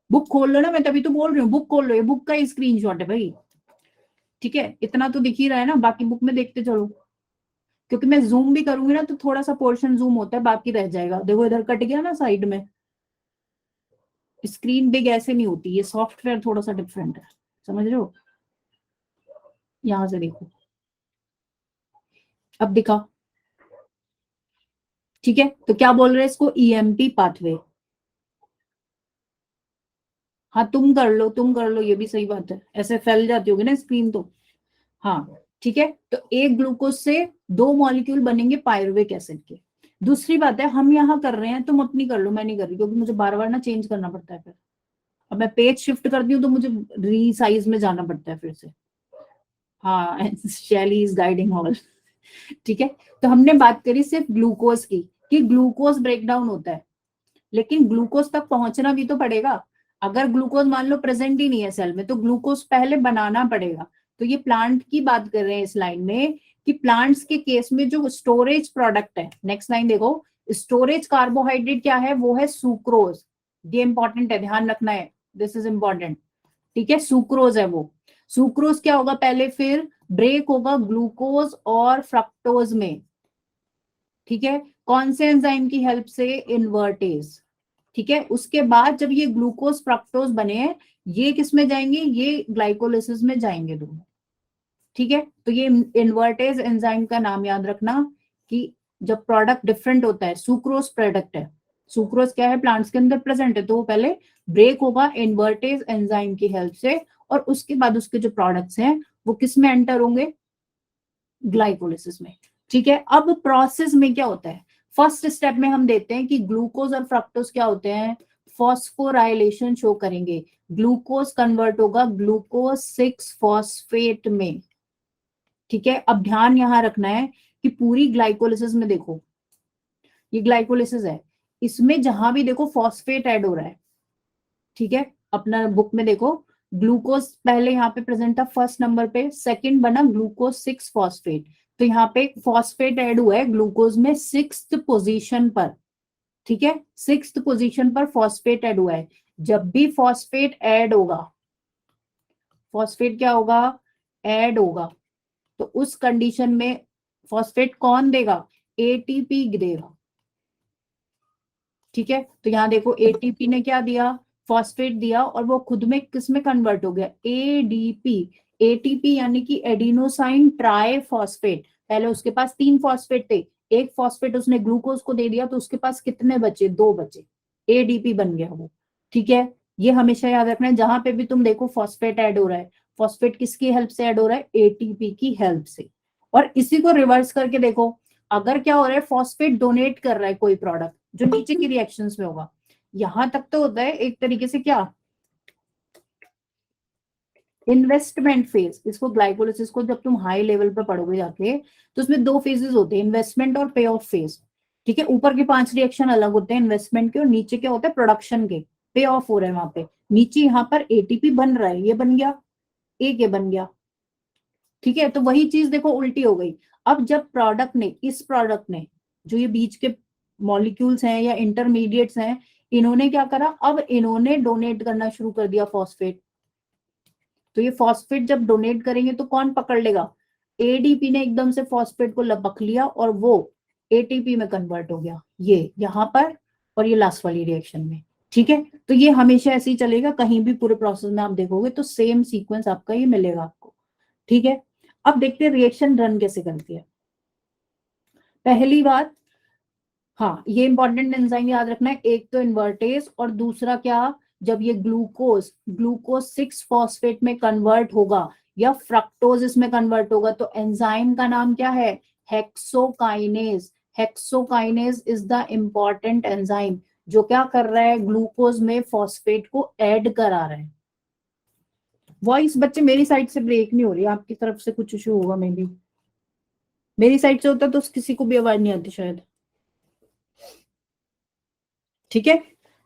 बुक खोल लो ना, मैं तभी तो बोल रही हूँ, बुक खोल लो, ये बुक का ही स्क्रीनशॉट है भाई। ठीक है, इतना तो दिख ही रहा है ना, बाकी बुक में देखते चलो, क्योंकि मैं जूम भी करूंगी ना तो थोड़ा सा पोर्शन जूम होता है, बाकी रह जाएगा। देखो इधर कट गया ना साइड में, स्क्रीन बिग ऐसे नहीं होती, ये सॉफ्टवेयर थोड़ा सा डिफरेंट है, समझ रहे हो। यहां से देखो, अब दिखा, ठीक है, तो क्या बोल रहे हैं इसको, ईएमपी पाथवे। हाँ तुम कर लो, ये भी सही बात है, ऐसे फैल जाती होगी ना स्क्रीन तो। हाँ ठीक है, तो एक ग्लूकोज से 2 मॉलिक्यूल बनेंगे पायरुवेट एसिड के। दूसरी बात है, हम यहाँ कर रहे हैं, तुम अपनी कर लो, मैं नहीं कर रही, क्योंकि मुझे बार बार ना चेंज करना पड़ता है फिर। अब मैं पेज शिफ्ट करती हूँ तो मुझे रीसाइज में जाना पड़ता है फिर से। हाँ शैली इज गाइडिंग ऑल। ठीक है, तो हमने बात करी सिर्फ ग्लूकोज की, कि ग्लूकोज ब्रेकडाउन होता है, लेकिन ग्लूकोज तक पहुंचना भी तो पड़ेगा। अगर ग्लूकोज मान लो प्रेजेंट ही नहीं है सेल में, तो ग्लूकोज पहले बनाना पड़ेगा। तो ये प्लांट की बात कर रहे हैं इस लाइन में, कि प्लांट्स के केस में जो स्टोरेज प्रोडक्ट है, नेक्स्ट लाइन देखो, स्टोरेज कार्बोहाइड्रेट क्या है, वो है सुक्रोज। ये इंपॉर्टेंट है, ध्यान रखना है, दिस इज इंपॉर्टेंट। ठीक है, सुक्रोज है वो। सुक्रोज क्या होगा पहले, फिर ब्रेक होगा ग्लूकोज और फ्रक्टोज में। ठीक है, कौन से एंजाइम की हेल्प से, इन्वर्टेज। ठीक है, उसके बाद जब ये ग्लूकोज फ्रक्टोज बने हैं, ये किस में जाएंगे, ये ग्लाइकोलिसिस में जाएंगे दोनों। ठीक है, तो ये इन्वर्टेज एंजाइम का नाम याद रखना, कि जब प्रोडक्ट डिफरेंट होता है, सुक्रोज प्रोडक्ट है, सुक्रोज क्या है, प्लांट्स के अंदर प्रेजेंट है, तो वो पहले ब्रेक होगा इन्वर्टेज एंजाइम की हेल्प से, और उसके बाद उसके जो प्रोडक्ट्स हैं वो किस में एंटर होंगे, ग्लाइकोलिसिस में। ठीक है, अब प्रोसेस में क्या होता है, फर्स्ट स्टेप में हम देते हैं कि ग्लूकोज और फ्रक्टोज क्या होते हैं, फॉस्फोराइलेशन शो करेंगे। ग्लूकोज कन्वर्ट होगा ग्लूकोज 6 फॉस्फेट में। ठीक है, अब ध्यान यहां रखना है कि पूरी ग्लाइकोलिसिस में देखो, ये ग्लाइकोलिसिस है, इसमें जहां भी देखो फॉस्फेट ऐड हो रहा है। ठीक है, अपना बुक में देखो, ग्लूकोज पहले यहाँ पे प्रेजेंट था फर्स्ट नंबर पे, सेकंड बना ग्लूकोज 6 फॉस्फेट, तो यहाँ पे फॉस्फेट ऐड हुआ है ग्लूकोज में 6th पोजीशन पर। ठीक है, 6th पोजीशन पर फॉस्फेट ऐड हुआ है। जब भी फॉस्फेट ऐड होगा, फॉस्फेट क्या होगा, ऐड होगा, तो उस कंडीशन में फॉस्फेट कौन देगा, एटीपी देगा। ठीक है, तो यहां देखो एटीपी ने क्या दिया, फॉस्फेट दिया, और वो खुद में किस में कन्वर्ट हो गया, एडीपी। एटीपी यानी कि एडिनोसाइन ट्राई फॉस्फेट, पहले उसके पास 3 फॉस्फेट थे, एक फॉस्फेट उसने ग्लूकोज को दे दिया, तो उसके पास कितने बचे, 2 बचे, एडीपी बन गया वो। ठीक है, ये हमेशा याद रखना है, जहां पे भी तुम देखो फॉस्फेट ऐड हो रहा है, फॉस्फेट किसकी हेल्प से ऐड हो रहा है, एटीपी की हेल्प से। और इसी को रिवर्स करके देखो, अगर क्या हो रहा है, फॉस्फेट डोनेट कर रहा है कोई प्रोडक्ट, जो नीचे की रिएक्शंस में होगा, यहां तक तो होता है एक तरीके से क्या, इन्वेस्टमेंट फेज। इसको ग्लाइकोलिसिस को जब तुम हाई लेवल पे पढ़ोगे जाके, तो उसमें 2 फेजेस होते हैं, इन्वेस्टमेंट और पे ऑफ फेज। ठीक है, ऊपर के 5 रिएक्शन अलग होते हैं इन्वेस्टमेंट के, और नीचे क्या होता है, प्रोडक्शन के, पे ऑफ हो रहे हैं वहां पे। नीचे यहाँ पर एटीपी बन रहा है, ये बन गया, एक ये बन गया। ठीक है, तो वही चीज देखो उल्टी हो गई। अब जब प्रोडक्ट ने, इस प्रोडक्ट ने, जो ये बीच के मॉलिक्यूल्स हैं या इंटरमीडिएट्स हैं, इन्होंने क्या करा, अब इन्होंने डोनेट करना शुरू कर दिया फॉस्फेट। तो ये फॉस्फेट जब डोनेट करेंगे तो कौन पकड़ लेगा, एडीपी ने एकदम से फॉस्फेट को लपक लिया, और वो एटीपी में कन्वर्ट हो गया, ये यहाँ पर, और ये लास्ट वाली रिएक्शन में। ठीक है, तो ये हमेशा ऐसे ही चलेगा, कहीं भी पूरे प्रोसेस में आप देखोगे तो सेम सीक्वेंस आपका ये मिलेगा आपको। ठीक है, अब देखते हैं रिएक्शन रन कैसे करती है। पहली बात, हाँ ये इंपॉर्टेंट एंजाइम याद रखना है, एक तो इन्वर्टेज, और दूसरा क्या, जब ये ग्लूकोज ग्लूकोज 6 फॉस्फेट में कन्वर्ट होगा या फ्रक्टोज इसमें कन्वर्ट होगा, तो एंजाइम का नाम क्या है, hexokinase. Hexokinase is the important enzyme, जो क्या कर रहा है, ग्लूकोज में फॉस्फेट को ऐड करा रहा है। वॉइस बच्चे मेरी साइड से ब्रेक नहीं हो रही, आपकी तरफ से कुछ इशू होगा मे बी, मेरी साइड से होता तो किसी को भी आवाज नहीं आती शायद। ठीक है,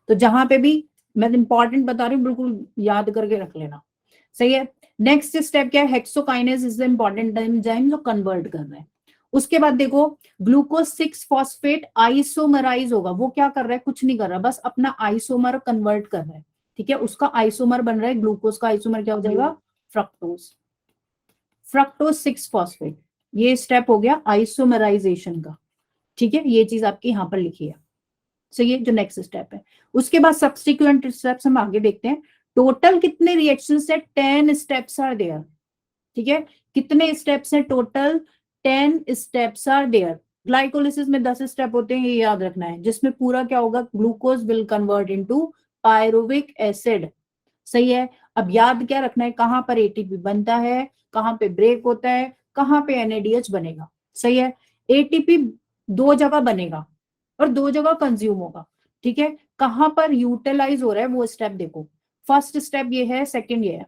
तो जहां पे भी मैं इंपॉर्टेंट बता रही हूँ, बिल्कुल याद करके रख लेना। सही है, नेक्स्ट स्टेप क्या है, hexokinase is the important enzyme जो कन्वर्ट कर रहा है। उसके बाद देखो, ग्लूकोज 6 फॉस्फेट आइसोमराइज होगा, वो क्या कर रहा है, कुछ नहीं कर रहा, बस अपना आइसोमर कन्वर्ट कर रहा है। ठीक है, उसका आइसोमर बन रहा है, ग्लूकोज का आइसोमर क्या हो जाएगा, फ्रक्टोज। फ्रक्टोज 6 फॉस्फेट, ये स्टेप हो गया आइसोमराइजेशन का। ठीक है, ये चीज आपकी यहां पर लिखी है। सो ये जो नेक्स्ट स्टेप है, उसके बाद सब्सिक्वेंट स्टेप्स हम आगे देखते हैं। टोटल कितने रिएक्शंस है, 10 स्टेप्स आर देयर। ठीक है, कितने स्टेप्स हैं total, 10 steps are there. Glycolysis में 10 स्टेप होते हैं, ये याद रखना है, जिसमें पूरा क्या होगा, glucose will convert into pyruvic acid. सही है। अब याद क्या रखना है, कहां पर एटीपी बनता है, कहां पे ब्रेक होता है, कहां पे एनएडीएच बनेगा। सही है। एटीपी 2 जगह बनेगा और 2 जगह कंज्यूम होगा। ठीक है। कहां पर यूटिलाइज हो रहा है वो स्टेप देखो। फर्स्ट स्टेप ये है, सेकंड ये है।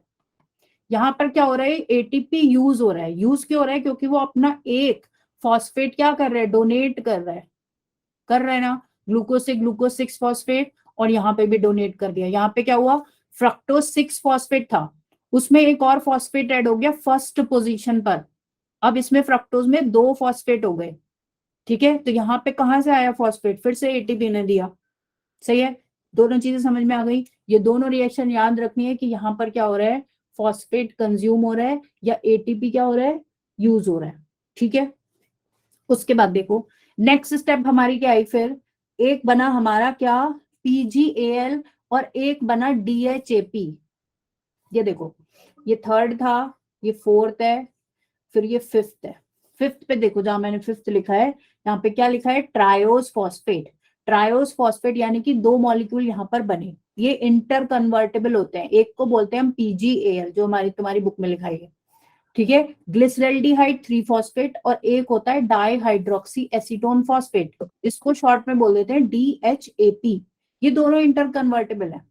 यहां पर क्या हो रहा है, एटीपी यूज हो रहा है। यूज क्यों हो रहा है, क्योंकि वो अपना एक फॉस्फेट क्या कर रहा है, डोनेट कर रहा है ना, ग्लूकोज से ग्लूकोज 6 फॉस्फेट, और यहाँ पे भी डोनेट कर दिया। यहाँ पे क्या हुआ, फ्रक्टोज 6 फॉस्फेट था, उसमें एक और फॉस्फेट ऐड हो गया फर्स्ट पोजीशन पर। अब इसमें फ्रक्टोज में 2 फॉस्फेट हो गए। ठीक है। तो यहाँ पे कहां से आया फॉस्फेट, फिर से एटीपी ने दिया। सही है। दोनों चीजें समझ में आ गई। ये दोनों रिएक्शन याद रखनी है कि यहाँ पर क्या हो रहा है, फॉस्फेट कंज्यूम हो रहा है या एटीपी क्या हो रहा है, यूज हो रहा है। ठीक है। उसके बाद देखो नेक्स्ट स्टेप हमारी क्या आई, फिर एक बना हमारा क्या, पीजीएल, और एक बना डीएचएपी। ये देखो, ये थर्ड था, ये फोर्थ है, फिर ये फिफ्थ है। फिफ्थ पे देखो, जहां मैंने फिफ्थ लिखा है, यहाँ पे क्या लिखा है, ट्रायोस फॉस्फेट। ट्रायोस फॉस्फेट यानी कि 2 मॉलिक्यूल यहाँ पर बने, ये इंटर कन्वर्टेबल होते हैं। एक को बोलते हैं हम पीजीएल, जो हमारी तुम्हारी बुक में लिखाई है। ठीक है। ग्लिसरल्डिहाइड 3 फॉस्फेट, और एक होता है डाईहाइड्रोक्सी एसीटोन फॉस्फेट, इसको शॉर्ट में बोल देते हैं डीएचएपी। ये दोनों इंटर कन्वर्टेबल है।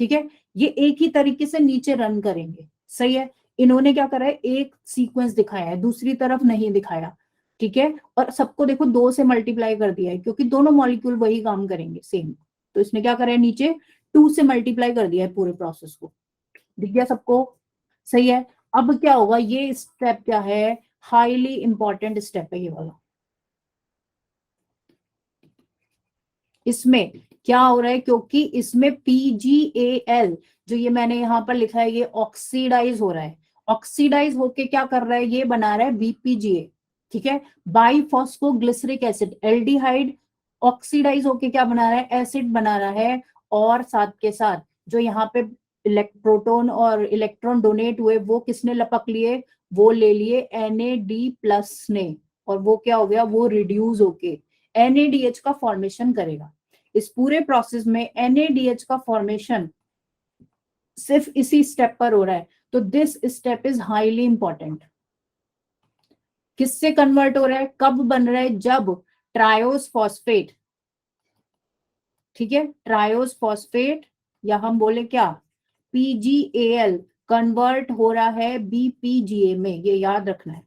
ठीक है। ये एक ही तरीके से नीचे रन करेंगे। सही है। इन्होंने क्या करा है, एक सीक्वेंस दिखाया है, दूसरी तरफ नहीं दिखाया। ठीक है। और सबको देखो 2 से मल्टीप्लाई कर दिया है, क्योंकि दोनों मॉलिक्यूल वही काम करेंगे सेम। तो इसने क्या करा है, नीचे 2 से मल्टीप्लाई कर दिया है पूरे प्रोसेस को। दिख गया सबको। सही है। अब क्या होगा, ये स्टेप क्या है, हाईली इंपॉर्टेंट स्टेप है ये वाला। इसमें क्या हो रहा है, क्योंकि इसमें पीजीएल जो ये मैंने यहां पर लिखा है, ये ऑक्सीडाइज हो रहा है। ऑक्सीडाइज होके क्या कर रहा है, ये बना रहा है बीपीजीए। ठीक है। बाईफॉस्फोग्लिसरिक एसिड, एल्डिहाइड, ऑक्सीडाइज होके क्या बना रहा है, एसिड बना रहा है। और साथ के साथ जो यहाँ पे प्रोटोन और इलेक्ट्रॉन डोनेट हुए, वो किसने लपक लिए, वो ले लिए NAD+ ने, और वो क्या हो गया, वो रिड्यूस होके NADH का फॉर्मेशन करेगा। इस पूरे प्रोसेस में NADH का फॉर्मेशन सिर्फ इसी स्टेप पर हो रहा है। तो this step is highly important. किससे कन्वर्ट हो रहा है, कब बन रहा है, जब ट्रायोस फॉस्फेट, ठीक है, ट्रायोस फॉस्फेट, या हम बोले क्या, PGAL कन्वर्ट हो रहा है BPGA में, ये याद रखना है।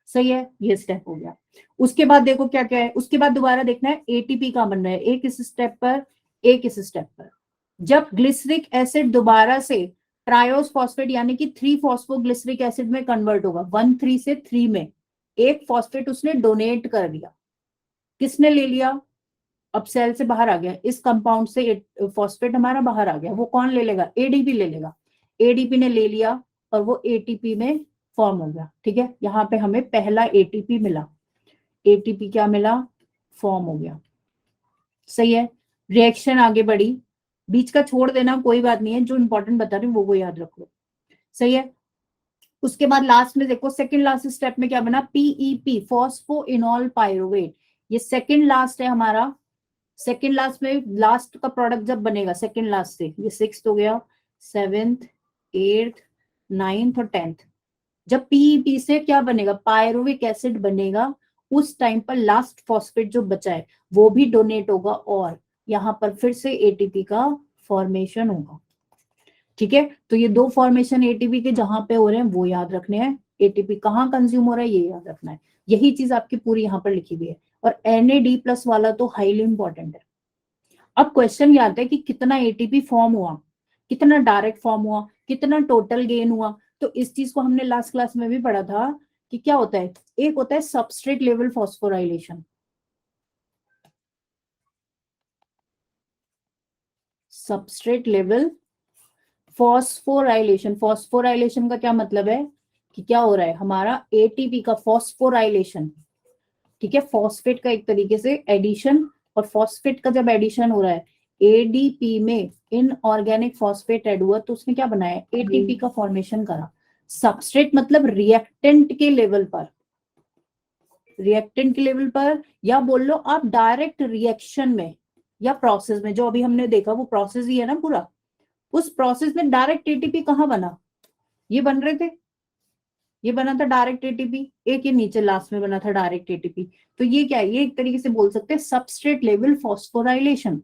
सही है। ये स्टेप हो गया। उसके बाद देखो क्या क्या है, उसके बाद दोबारा देखना है एटीपी का बन रहा है, एक इस स्टेप पर, एक इस स्टेप पर। जब ग्लिसरिक एसिड दोबारा से ट्रायोस फॉस्फेट यानी कि 3 फॉस्फोग्लिसरिक एसिड में कन्वर्ट होगा, 1 3 से 3 में, एक फॉस्फेट उसने डोनेट कर दिया। किसने ले लिया, अब सेल से बाहर आ गया, इस कंपाउंड से फॉस्फेट हमारा बाहर आ गया, वो कौन ले लेगा, एडीपी ले लेगा। एडीपी ने ले लिया और वो एटीपी में फॉर्म हो गया। ठीक है। यहाँ पे हमें पहला एटीपी मिला, एटीपी क्या मिला, फॉर्म हो गया। सही है। रिएक्शन आगे बढ़ी, बीच का छोड़ देना कोई बात नहीं है, जो इंपॉर्टेंट बता रही हूँ वो याद रख लो। सही है। उसके बाद लास्ट में देखो, सेकंड लास्ट स्टेप में क्या बना, पीईपी, फॉस्फोइनॉल पायरुवेट। ये सेकंड लास्ट है हमारा। सेकंड लास्ट में लास्ट का प्रोडक्ट जब बनेगा सेकंड लास्ट से, ये 6th हो गया, 7th 8th 9th और 10th, जब पीईपी से क्या बनेगा, पायरुविक एसिड बनेगा, उस टाइम पर लास्ट फॉस्फेट जो बचा है वो भी डोनेट होगा, और यहाँ पर फिर से एटीपी का फॉर्मेशन होगा। ठीक है। तो ये 2 फॉर्मेशन एटीपी के जहां पे हो रहे हैं वो याद रखने हैं, एटीपी कहाँ कंज्यूम हो रहा है ये याद रखना है। यही चीज आपकी पूरी यहाँ पर लिखी हुई है। और NAD+ वाला तो हाईली इंपॉर्टेंट है। अब क्वेश्चन ये आता है कि कितना एटीपी फॉर्म हुआ, कितना डायरेक्ट फॉर्म हुआ, कितना टोटल गेन हुआ। तो इस चीज को हमने लास्ट क्लास में भी पढ़ा था कि क्या होता है, एक होता है substrate level phosphorylation, substrate level phosphorylation. Phosphorylation का क्या मतलब है कि क्या हो रहा है, हमारा एटीपी का फॉस्फोराइलेशन। ठीक है। फॉस्फेट का एक तरीके से एडिशन, और फॉस्फेट का जब एडिशन हो रहा है एडीपी में, इनऑर्गेनिक फॉस्फेट ऐड हुआ, तो उसने क्या बनाया, एटीपी का फॉर्मेशन करा। सबस्ट्रेट मतलब रिएक्टेंट के लेवल पर, रिएक्टेंट के लेवल पर, या बोल लो आप डायरेक्ट रिएक्शन में या प्रोसेस में। जो अभी हमने देखा वो प्रोसेस ही है ना पूरा, उस प्रोसेस में डायरेक्ट एटीपी कहाँ बना, ये बन रहे थे, ये बना था डायरेक्ट एटीपी, एक ये नीचे लास्ट में बना था डायरेक्ट एटीपी। तो ये क्या है, ये एक तरीके से बोल सकते हैं सबस्ट्रेट लेवल फॉस्फोराइलेशन।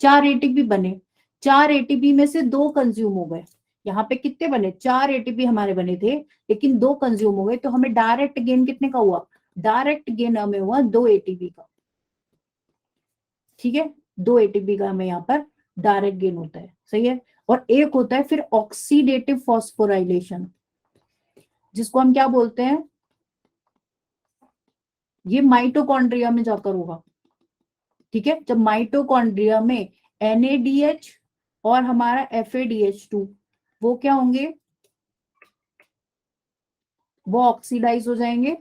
4 एटीपी बने, 4 एटीपी में से 2 कंज्यूम हो गए। यहाँ पे कितने बने, 4 एटीपी हमारे बने थे, लेकिन 2 कंज्यूम हो गए, तो हमें डायरेक्ट गेन कितने का हुआ, डायरेक्ट गेन हमें हुआ 2 एटीपी का। ठीक है, 2 एटीपी का हमें यहाँ पर डायरेक्ट गेन होता है, सही है। और एक होता है फिर ऑक्सीडेटिव फॉस्फोराइलेशन, जिसको हम क्या बोलते हैं, ये माइटोकॉन्ड्रिया में जाकर होगा। ठीक है, जब माइटोकॉन्ड्रिया में NADH और हमारा FADH2 वो क्या होंगे, वो ऑक्सीडाइज हो जाएंगे,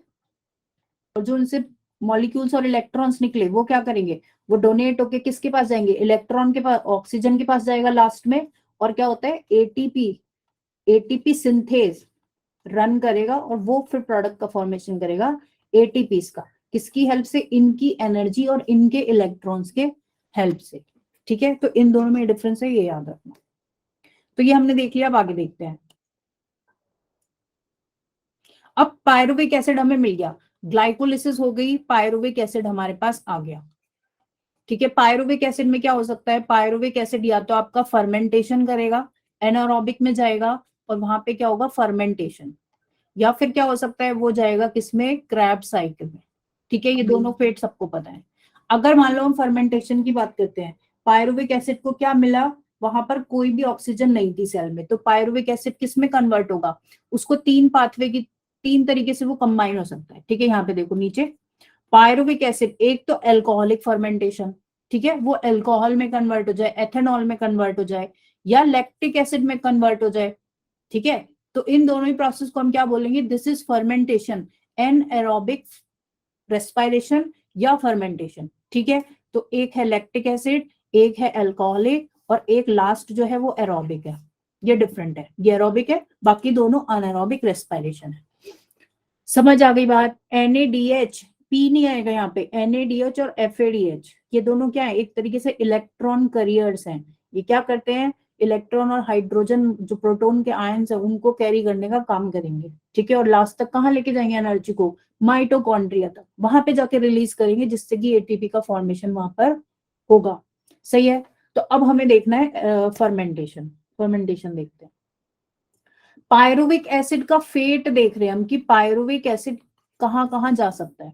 और जो उनसे मॉलिक्यूल्स और इलेक्ट्रॉन्स निकले वो क्या करेंगे, वो डोनेट होके किसके पास जाएंगे, इलेक्ट्रॉन के पास, ऑक्सीजन के पास जाएगा लास्ट में। और क्या होता है, एटीपी सिंथेज रन करेगा, और वो फिर प्रोडक्ट का फॉर्मेशन करेगा एटीपीस का, किसकी हेल्प से, इनकी एनर्जी और इनके इलेक्ट्रॉन्स के हेल्प से। ठीक है, तो इन दोनों में डिफरेंस है, ये याद रखना। तो ये हमने देख लिया, अब आगे देखते हैं। अब पायरुविक एसिड हमें मिल गया, ग्लाइकोलिसिस हो गई, पायरुविक एसिड हमारे पास आ गया। ठीक है, पायरुविक एसिड में क्या हो सकता है, पायरुविक एसिड या तो आपका फर्मेंटेशन करेगा, एनारोबिक में जाएगा, और वहां पे क्या होगा, फर्मेंटेशन, या फिर क्या हो सकता है, वो जाएगा किसमें, क्रैब साइकिल में। ठीक है, ये दोनों फेट सबको पता है। अगर मान लो हम फर्मेंटेशन की बात करते हैं, पायरुविक एसिड को क्या मिला, वहां पर कोई भी ऑक्सीजन नहीं थी सेल में, तो पायरुविक एसिड किस में कन्वर्ट होगा, उसको 3 पाथवे की 3 तरीके से वो कंबाइन हो सकता है। ठीक है, यहाँ पे देखो नीचे, पायरुविक एसिड एक तो एल्कोहलिक फर्मेंटेशन, ठीक है, वो एल्कोहल में कन्वर्ट हो जाए, एथेनॉल में कन्वर्ट हो जाए, या लैक्टिक एसिड में कन्वर्ट हो जाए। ठीक है, तो इन दोनों ही प्रोसेस को हम क्या बोलेंगे, this is fermentation, anaerobic respiration या फर्मेंटेशन। ठीक है, तो एक है लैक्टिक एसिड, एक है एल्कोहलिक, और एक लास्ट जो है वो एरोबिक है। ये डिफरेंट है, ये एरोबिक है, बाकी दोनों अनएरोबिक रेस्पिरेशन है। समझ आ गई बात। NADH, पी नहीं आएगा यहाँ पे, NADH और FADH ये दोनों क्या है, एक तरीके से इलेक्ट्रॉन करियर्स हैं। ये क्या करते हैं, इलेक्ट्रॉन और हाइड्रोजन जो प्रोटॉन के आयंस है उनको कैरी करने का काम करेंगे। ठीक है, और लास्ट तक कहाँ लेके जाएंगे एनर्जी को, माइटोकॉन्ड्रिया तक, वहां पे जाके रिलीज करेंगे, जिससे कि एटीपी का फॉर्मेशन वहां पर होगा। सही है, तो अब हमें देखना है फर्मेंटेशन। फर्मेंटेशन देखते हैं, पायरुविक एसिड का फेट देख रहे हैं हम कि पायरुविक एसिड कहाँ कहाँ जा सकता है।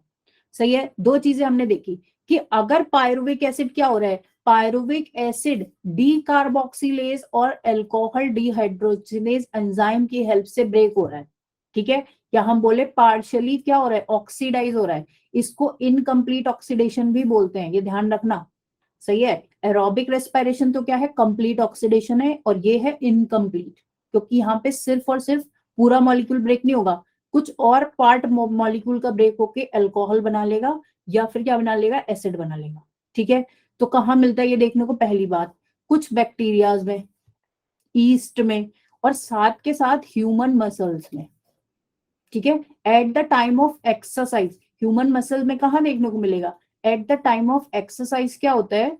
सही है, 2 चीजें हमने देखी कि अगर पायरुविक एसिड क्या हो रहा है, पायरुविक एसिड डी कार्बोक्सिलेज और अल्कोहल डिहाइड्रोजिनेज एंजाइम की हेल्प से ब्रेक हो रहा है। ठीक है, या हम बोले पार्शियली क्या हो रहा है, ऑक्सीडाइज हो रहा है। इसको इनकम्प्लीट ऑक्सीडेशन भी बोलते हैं, ये ध्यान रखना। सही है, एरोबिक रेस्पिरेशन तो क्या है, कंप्लीट ऑक्सीडेशन है, और ये है इनकम्प्लीट, क्योंकि यहाँ पे सिर्फ और सिर्फ पूरा मॉलिक्यूल ब्रेक नहीं होगा, कुछ और पार्ट मॉलिक्यूल का ब्रेक होके अल्कोहल बना लेगा, या फिर क्या बना लेगा, एसिड बना लेगा। ठीक है, तो कहाँ मिलता है ये देखने को, पहली बात कुछ बैक्टीरियाज में, ईस्ट में, और साथ के साथ ह्यूमन मसल्स में। ठीक है, at the time of exercise, human muscle में कहाँ देखने को मिलेगा, at the time of exercise क्या होता है,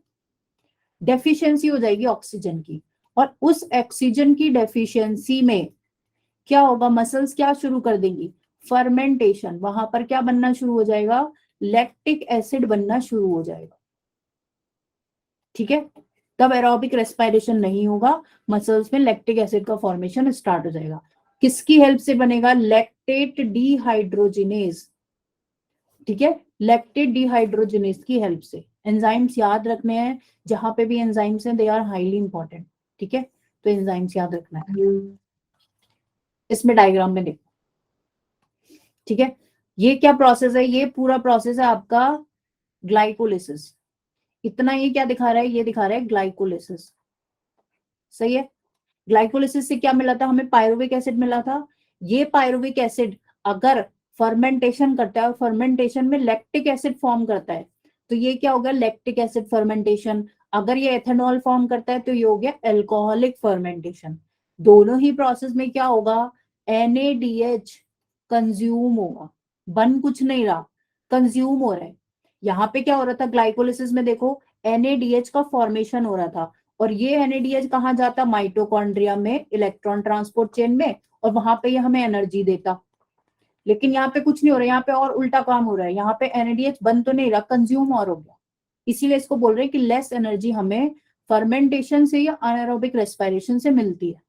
डेफिशिएंसी हो जाएगी ऑक्सीजन की, और उस ऑक्सीजन की डेफिशिएंसी में क्या होगा, मसल्स क्या शुरू कर देंगी, फर्मेंटेशन, वहां पर क्या बनना शुरू हो जाएगा, लैक्टिक एसिड बनना शुरू हो जाएगा। ठीक है, तब एरोबिक रेस्पिरेशन नहीं होगा, मसल्स में लैक्टिक एसिड का फॉर्मेशन स्टार्ट हो जाएगा। किसकी हेल्प से बनेगा, लैक्टेट डिहाइड्रोजिनेज। ठीक है, लैक्टेट डिहाइड्रोजिनेज की हेल्प से। एंजाइम्स याद रखने हैं, जहां पे भी एंजाइम्स हैं दे आर हाईली इंपॉर्टेंट। ठीक है, तो एंजाइम्स याद रखना है, इसमें डायग्राम में देखो। ठीक है, ये क्या प्रोसेस है, ये पूरा प्रोसेस है आपका ग्लाइकोलिसिस। इतना ये क्या दिखा रहा है, ये दिखा रहा है ग्लाइकोलिसिस। सही है, ग्लाइकोलिसिस से क्या मिला था हमें, पायरुविक एसिड मिला था। ये पायरुविक एसिड अगर फर्मेंटेशन करता है और फर्मेंटेशन में लैक्टिक एसिड फॉर्म करता है, तो ये क्या होगा, लैक्टिक एसिड फर्मेंटेशन। अगर ये एथेनॉल फॉर्म करता है तो ये हो गया एल्कोहलिक फर्मेंटेशन। दोनों ही प्रोसेस में क्या होगा, NADH कंज्यूम होगा, बन कुछ नहीं रहा, कंज्यूम हो रहा है। यहाँ पे क्या हो रहा था ग्लाइकोलिसिस में, देखो NADH का फॉर्मेशन हो रहा था, और ये NADH कहाँ जाता, माइटोकॉन्ड्रिया में इलेक्ट्रॉन ट्रांसपोर्ट चेन में, और वहां पे ये हमें एनर्जी देता। लेकिन यहाँ पे कुछ नहीं हो रहा है, यहाँ पे और उल्टा काम हो रहा है, यहाँ पे NADH बन तो नहीं रहा, कंज्यूम और हो गया। इसीलिए इसको बोल रहे हैं कि लेस एनर्जी हमें फर्मेंटेशन से या अनारोबिक रेस्पिरेशन से मिलती है।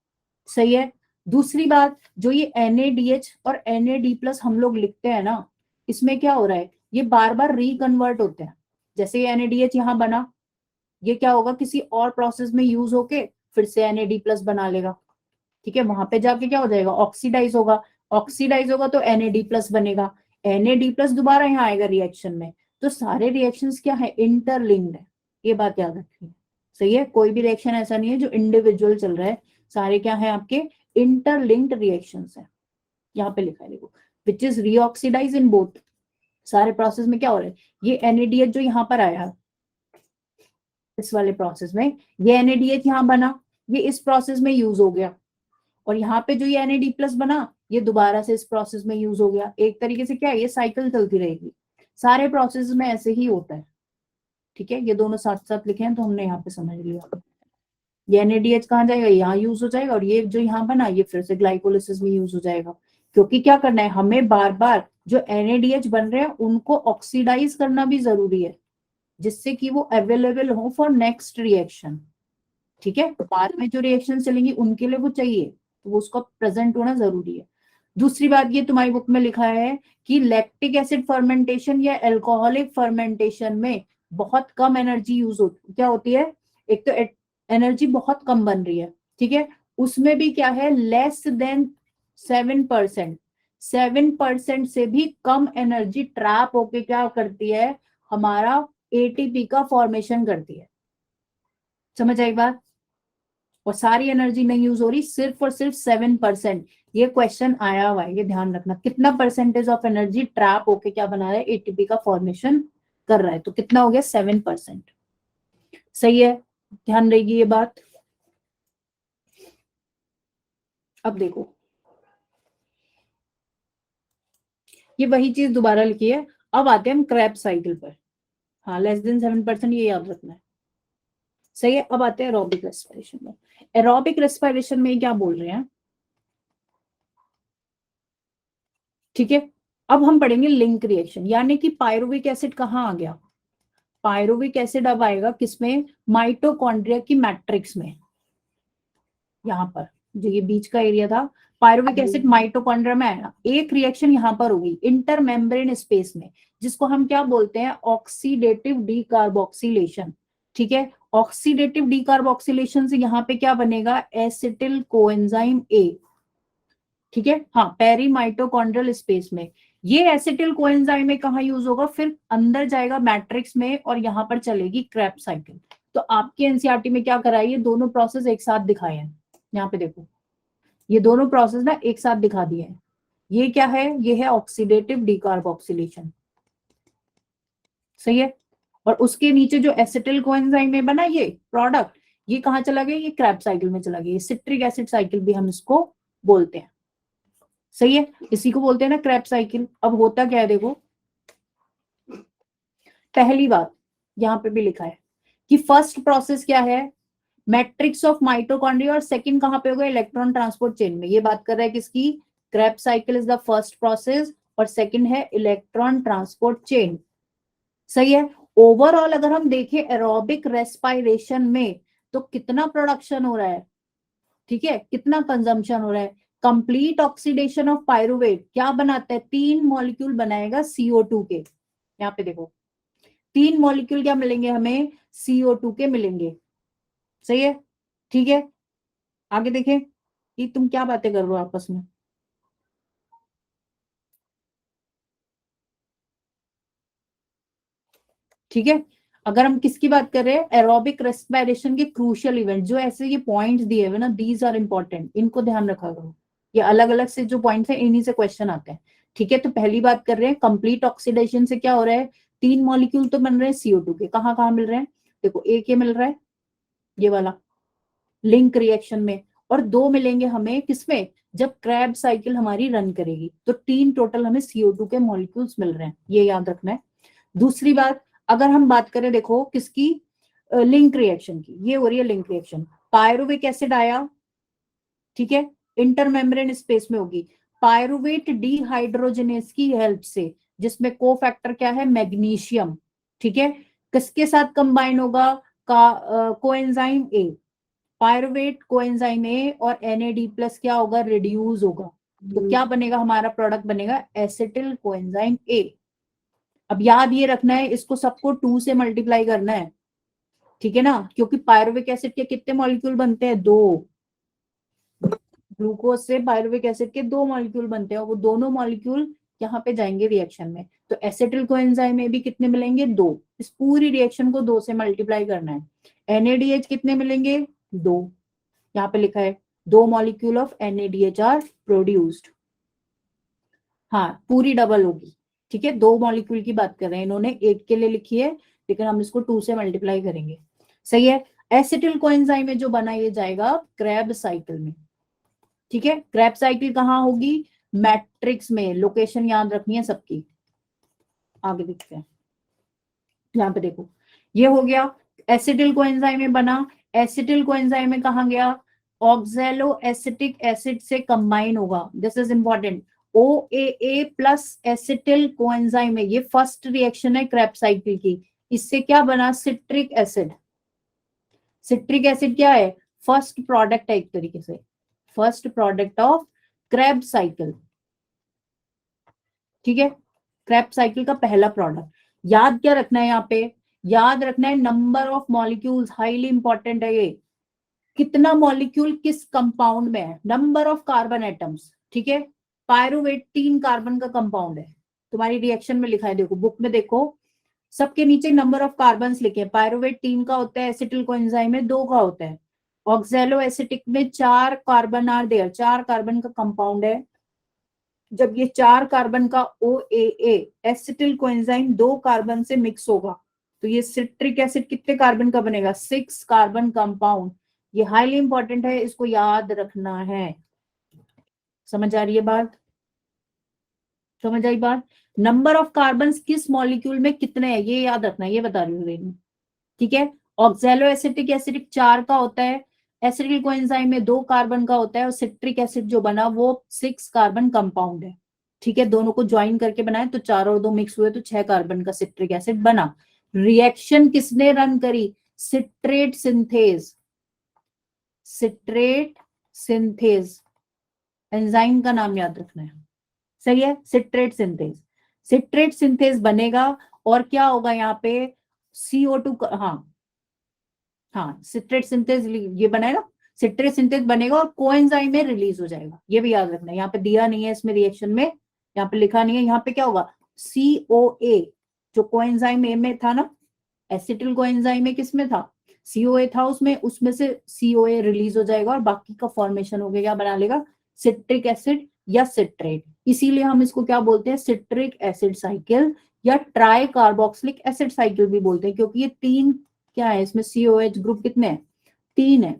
सही है। दूसरी बात, जो ये NADH और NAD+ हम लोग लिखते हैं ना, इसमें क्या हो रहा है, ये बार बार रिकन्वर्ट होते हैं। जैसे ये NADH यहाँ बना, ये क्या होगा, किसी और प्रोसेस में यूज होके फिर से NAD+ बना लेगा। ठीक है, वहां पे जाके क्या हो जाएगा, ऑक्सीडाइज होगा, ऑक्सीडाइज होगा तो NAD+ बनेगा, NAD+ दोबारा यहाँ आएगा रिएक्शन में। तो सारे रिएक्शंस क्या है, इंटरलिंक्ड है, ये बात याद रखिए। सही है, कोई भी रिएक्शन ऐसा नहीं है जो इंडिविजुअल चल रहा है, सारे क्या है आपके इंटरलिंक्ड रिएक्शंस है। यहाँ पे लिखा है देखो, विच इज रीऑक्सीडाइज इन बोथ। सारे प्रोसेस में क्या हो रहा है, ये NADH जो यहाँ पर आया इस वाले प्रोसेस में, ये NADH यहाँ बना, ये इस प्रोसेस में यूज हो गया, और यहाँ पे जो ये NAD+ बना, ये दोबारा से इस प्रोसेस में यूज हो गया। एक तरीके से क्या है, ये साइकिल चलती रहेगी, सारे प्रोसेस में ऐसे ही होता है। ठीक है, ये दोनों साथ साथ लिखे हैं तो हमने यहाँ पे समझ लिया। ये NADH कहाँ जाएगा, यहाँ यूज हो जाएगा, और ये जो यहाँ बना ये फिर से ग्लाइकोलिसिस में यूज हो जाएगा। क्योंकि क्या करना है हमें, बार बार जो NADH बन रहे हैं उनको ऑक्सीडाइज करना भी जरूरी है, जिससे कि वो अवेलेबल हो फॉर नेक्स्ट रिएक्शन। ठीक है, बाद में जो रिएक्शन चलेंगी उनके लिए वो चाहिए, तो वो उसका प्रेजेंट होना जरूरी है। दूसरी बात, ये तुम्हारी बुक में लिखा है कि लैक्टिक एसिड फर्मेंटेशन या एल्कोहलिक फर्मेंटेशन में बहुत कम एनर्जी यूज होती, क्या होती है, एक तो एनर्जी बहुत कम बन रही है। ठीक है, उसमें भी क्या है, लेस देन 7%, 7% से भी कम एनर्जी ट्रैप होके क्या करती है, हमारा ATP का फॉर्मेशन करती है। समझ आई बात। और सारी एनर्जी नहीं यूज हो रही, सिर्फ और सिर्फ 7%। ये क्वेश्चन आया हुआ है, ये ध्यान रखना, कितना परसेंटेज ऑफ एनर्जी ट्रैप होके क्या बना रहा है, ATP का फॉर्मेशन कर रहा है, तो कितना हो गया, 7%। सही है, ध्यान रहेगी ये बात। अब देखो, ये वही चीज दोबारा लिखी है। अब आते हैं हम क्रेब्स साइकिल पर। हाँ, लेस देन 7%, ये याद रखना है। सही है, अब आते हैं एरोबिक रेस्पिरेशन में। एरोबिक रेस्पिरेशन में क्या बोल रहे हैं, ठीक है, अब हम पढ़ेंगे लिंक रिएक्शन, यानी कि पायरुविक एसिड कहाँ आ गया, पायरुविक एसिड अब आएगा किसमें, माइटोकॉन्ड्रिया की मैट्रिक्स में। यहाँ पर जो ये बीच का एरिया था, पायरुविक एसिड माइटोकॉन्ड्रिया में आया, एक रिएक्शन यहाँ पर होगी इंटरमेम्ब्रेन स्पेस में, जिसको हम क्या बोलते हैं, ऑक्सीडेटिव डीकार्बोक्सिलेशन। ठीक है, ऑक्सीडेटिव डीकार्बोक्सिलेशन से यहाँ पे क्या बनेगा, एसिटिल कोएंजाइम A। ठीक है, हाँ, पेरी माइटोकॉन्ड्रियल स्पेस में। ये एसिटिल कोएंजाइम में कहाँ यूज होगा, फिर अंदर जाएगा मैट्रिक्स में, और यहाँ पर चलेगी क्रेब्स साइकिल। तो आपके एनसीईआरटी में क्या कराई है, दोनों प्रोसेस एक साथ दिखाए हैं। यहाँ पे देखो, ये दोनों प्रोसेस ना एक साथ दिखा दिए हैं। ये क्या है, ये है ऑक्सीडेटिव डीकार्बोक्सिलेशन। सही है, और उसके नीचे जो एसिटिल कोएंजाइम में बना ये प्रोडक्ट, ये कहाँ चला गया, ये क्रेब्स साइकिल में चला गया। ये सिट्रिक एसिड साइकिल भी हम इसको बोलते हैं। सही है, इसी को बोलते हैं ना क्रेब्स साइकिल। अब होता क्या है देखो, पहली बात यहाँ पे भी लिखा है कि फर्स्ट प्रोसेस क्या है, मैट्रिक्स ऑफ माइटोकॉन्ड्रिया, और सेकंड कहाँ पे होगा, इलेक्ट्रॉन ट्रांसपोर्ट चेन में। ये बात कर रहा है किसकी, Krebs cycle is the first process, और सेकंड है इलेक्ट्रॉन ट्रांसपोर्ट चेन। सही है, ओवरऑल अगर हम देखें एरोबिक रेस्पिरेशन में, तो कितना प्रोडक्शन हो रहा है, ठीक है, कितना कंजम्पशन हो रहा है, कंप्लीट ऑक्सीडेशन ऑफ पायरुवेट क्या बनाता है, 3 मॉलिक्यूल बनाएगा CO2 के। यहाँ पे देखो 3 मॉलिक्यूल क्या मिलेंगे हमें, CO2 के मिलेंगे। सही है, ठीक है, आगे देखें कि तुम क्या बातें कर रहे हो आपस में। ठीक है, अगर हम किसकी बात कर रहे हैं, एरोबिक रेस्पिरेशन के क्रूशियल इवेंट, जो ऐसे ये पॉइंट्स दिए हुए ना, दीज आर इंपॉर्टेंट, इनको ध्यान रखा करो। ये अलग अलग से जो पॉइंट्स हैं इन्हीं से क्वेश्चन आते हैं। ठीक है, तो पहली बात कर रहे हैं कंप्लीट ऑक्सीडेशन से क्या हो रहा है, 3 मॉलिक्यूल तो बन रहे हैं CO2 के। कहाँ कहाँ मिल रहे हैं, देखो एक ये मिल रहा है, ये वाला लिंक रिएक्शन में, और 2 मिलेंगे हमें किसमें, जब क्रैब साइकिल हमारी रन करेगी तो 3 टोटल हमें CO2 के मॉलिक्यूल्स मिल रहे हैं, ये याद रखना है। दूसरी बात, अगर हम बात करें देखो किसकी, लिंक रिएक्शन की, ये हो रही है लिंक रिएक्शन। पायरुविक एसिड आया, ठीक है, इंटरमेम्ब्रेन स्पेस में होगी, पायरुवेट डिहाइड्रोजनेस की हेल्प से, जिसमें कोफैक्टर क्या है, मैग्नीशियम, ठीक है, किसके साथ कंबाइन होगा, coenzyme A, pyruvate coenzyme A और NAD+ क्या होगा, रिड्यूस होगा, तो क्या बनेगा हमारा प्रोडक्ट, बनेगा एसिटिल कोएंजाइम ए। अब याद ये रखना है, इसको सबको 2 से मल्टीप्लाई करना है, ठीक है ना, क्योंकि पायरुविक एसिड के कितने मॉलिक्यूल बनते हैं, 2, ग्लूकोज से पायरुविक एसिड के 2 मॉलिक्यूल बनते हैं और वो दोनों मॉलिक्यूल यहाँ पे जाएंगे रिएक्शन में, तो एसिटिल कोएंजाइम में भी कितने मिलेंगे, 2। इस पूरी रिएक्शन को 2 से मल्टीप्लाई करना है। NADH कितने मिलेंगे, 2, यहाँ पे लिखा है 2 molecule of NADH are produced, हाँ पूरी डबल होगी, ठीक है, 2 मॉलिक्यूल की बात कर रहे हैं, इन्होंने 8 के लिए लिखी है, लेकिन हम इसको 2 से मल्टीप्लाई करेंगे, सही है। एसिटिल कोएंजाइम में जो बना ये जाएगा क्रैब साइकिल में, ठीक है। क्रैब साइकिल कहाँ होगी, मैट्रिक्स में, लोकेशन याद रखनी है सबकी। आगे देखते हैं, यहाँ पे देखो ये हो गया, एसिटिल कोएंजाइम में बना, एसिटिल कोएंजाइम में कहा गया, ऑक्सैलो एसिटिक एसिड से कंबाइन होगा, this is important, OAA plus acetyl coenzyme में, ये फर्स्ट रिएक्शन है क्रैब साइकिल की, इससे क्या बना, सिट्रिक एसिड। सिट्रिक एसिड क्या है, फर्स्ट प्रोडक्ट है एक तरीके से, first product of Krebs cycle, ठीक है, क्रैब साइकिल का पहला प्रोडक्ट। याद क्या रखना है यहाँ पे, याद रखना है number of molecules, highly important है ये, कितना मॉलिक्यूल किस कंपाउंड में है, नंबर ऑफ कार्बन एटम्स, ठीक है। पायरुवेट 3 कार्बन का कंपाउंड है, तुम्हारी रिएक्शन में लिखा है, देखो बुक में देखो, सबके नीचे नंबर ऑफ कार्बन लिखे हैं, पायरुवेट 3 का होता है, एसिटिल कोएंजाइम में 2 का होता है, ऑक्सैलो एसिटिक में 4 कार्बन आर देयर, 4 कार्बन का कंपाउंड है। जब ये 4 कार्बन का OAA एसिटिल कोएंजाइम 2 कार्बन से मिक्स होगा, तो ये सिट्रिक एसिड कितने कार्बन का बनेगा, 6 कार्बन कंपाउंड, ये हाईली इंपॉर्टेंट है, इसको याद रखना है। समझ आ रही है बात, समझ आई बात, नंबर ऑफ कार्बन किस मॉलिक्यूल में कितने हैं ये याद रखना है, ये बता रही हूँ, ठीक है। ऑक्सैलो एसिटिक एसिड 4 का होता है, एसिटिल कोएंजाइम में 2 कार्बन का होता है, और सिट्रिक एसिड जो बना वो 6 कार्बन कंपाउंड है, ठीक है, दोनों को ज्वाइन करके बनाए तो 4 और 2 मिक्स हुए तो 6 कार्बन का सिट्रिक एसिड बना। रिएक्शन किसने रन करी, citrate synthase, citrate synthase, enzyme का नाम याद रखना है, सही है, सिट्रेट सिंथेज, सिट्रेट सिंथेज बनेगा और क्या होगा यहाँ पे, CO2 हाँ सिट्रेट सिंथेज, ये बना है ना, सिट्रेट सिंथेज बनेगा और कोएंजाइम में रिलीज हो जाएगा, ये भी याद रखना है, यहाँ पे दिया नहीं है इसमें रिएक्शन में, यहाँ पे लिखा नहीं है, यहाँ पे क्या होगा, COA जो कोएंजाइम ए में था ना, एसिटिल कोएंजाइम में किसमें था, COA था उसमें, उसमें से COA रिलीज हो जाएगा और बाकी का फॉर्मेशन हो गया, क्या बना लेगा, सिट्रिक एसिड या सिट्रेट, इसीलिए हम इसको क्या बोलते हैं, सिट्रिक एसिड साइकिल या ट्राई कार्बोक्सिलिक एसिड साइकिल भी बोलते हैं, क्योंकि ये 3 क्या है, इसमें COH ग्रुप कितने हैं, 3 है,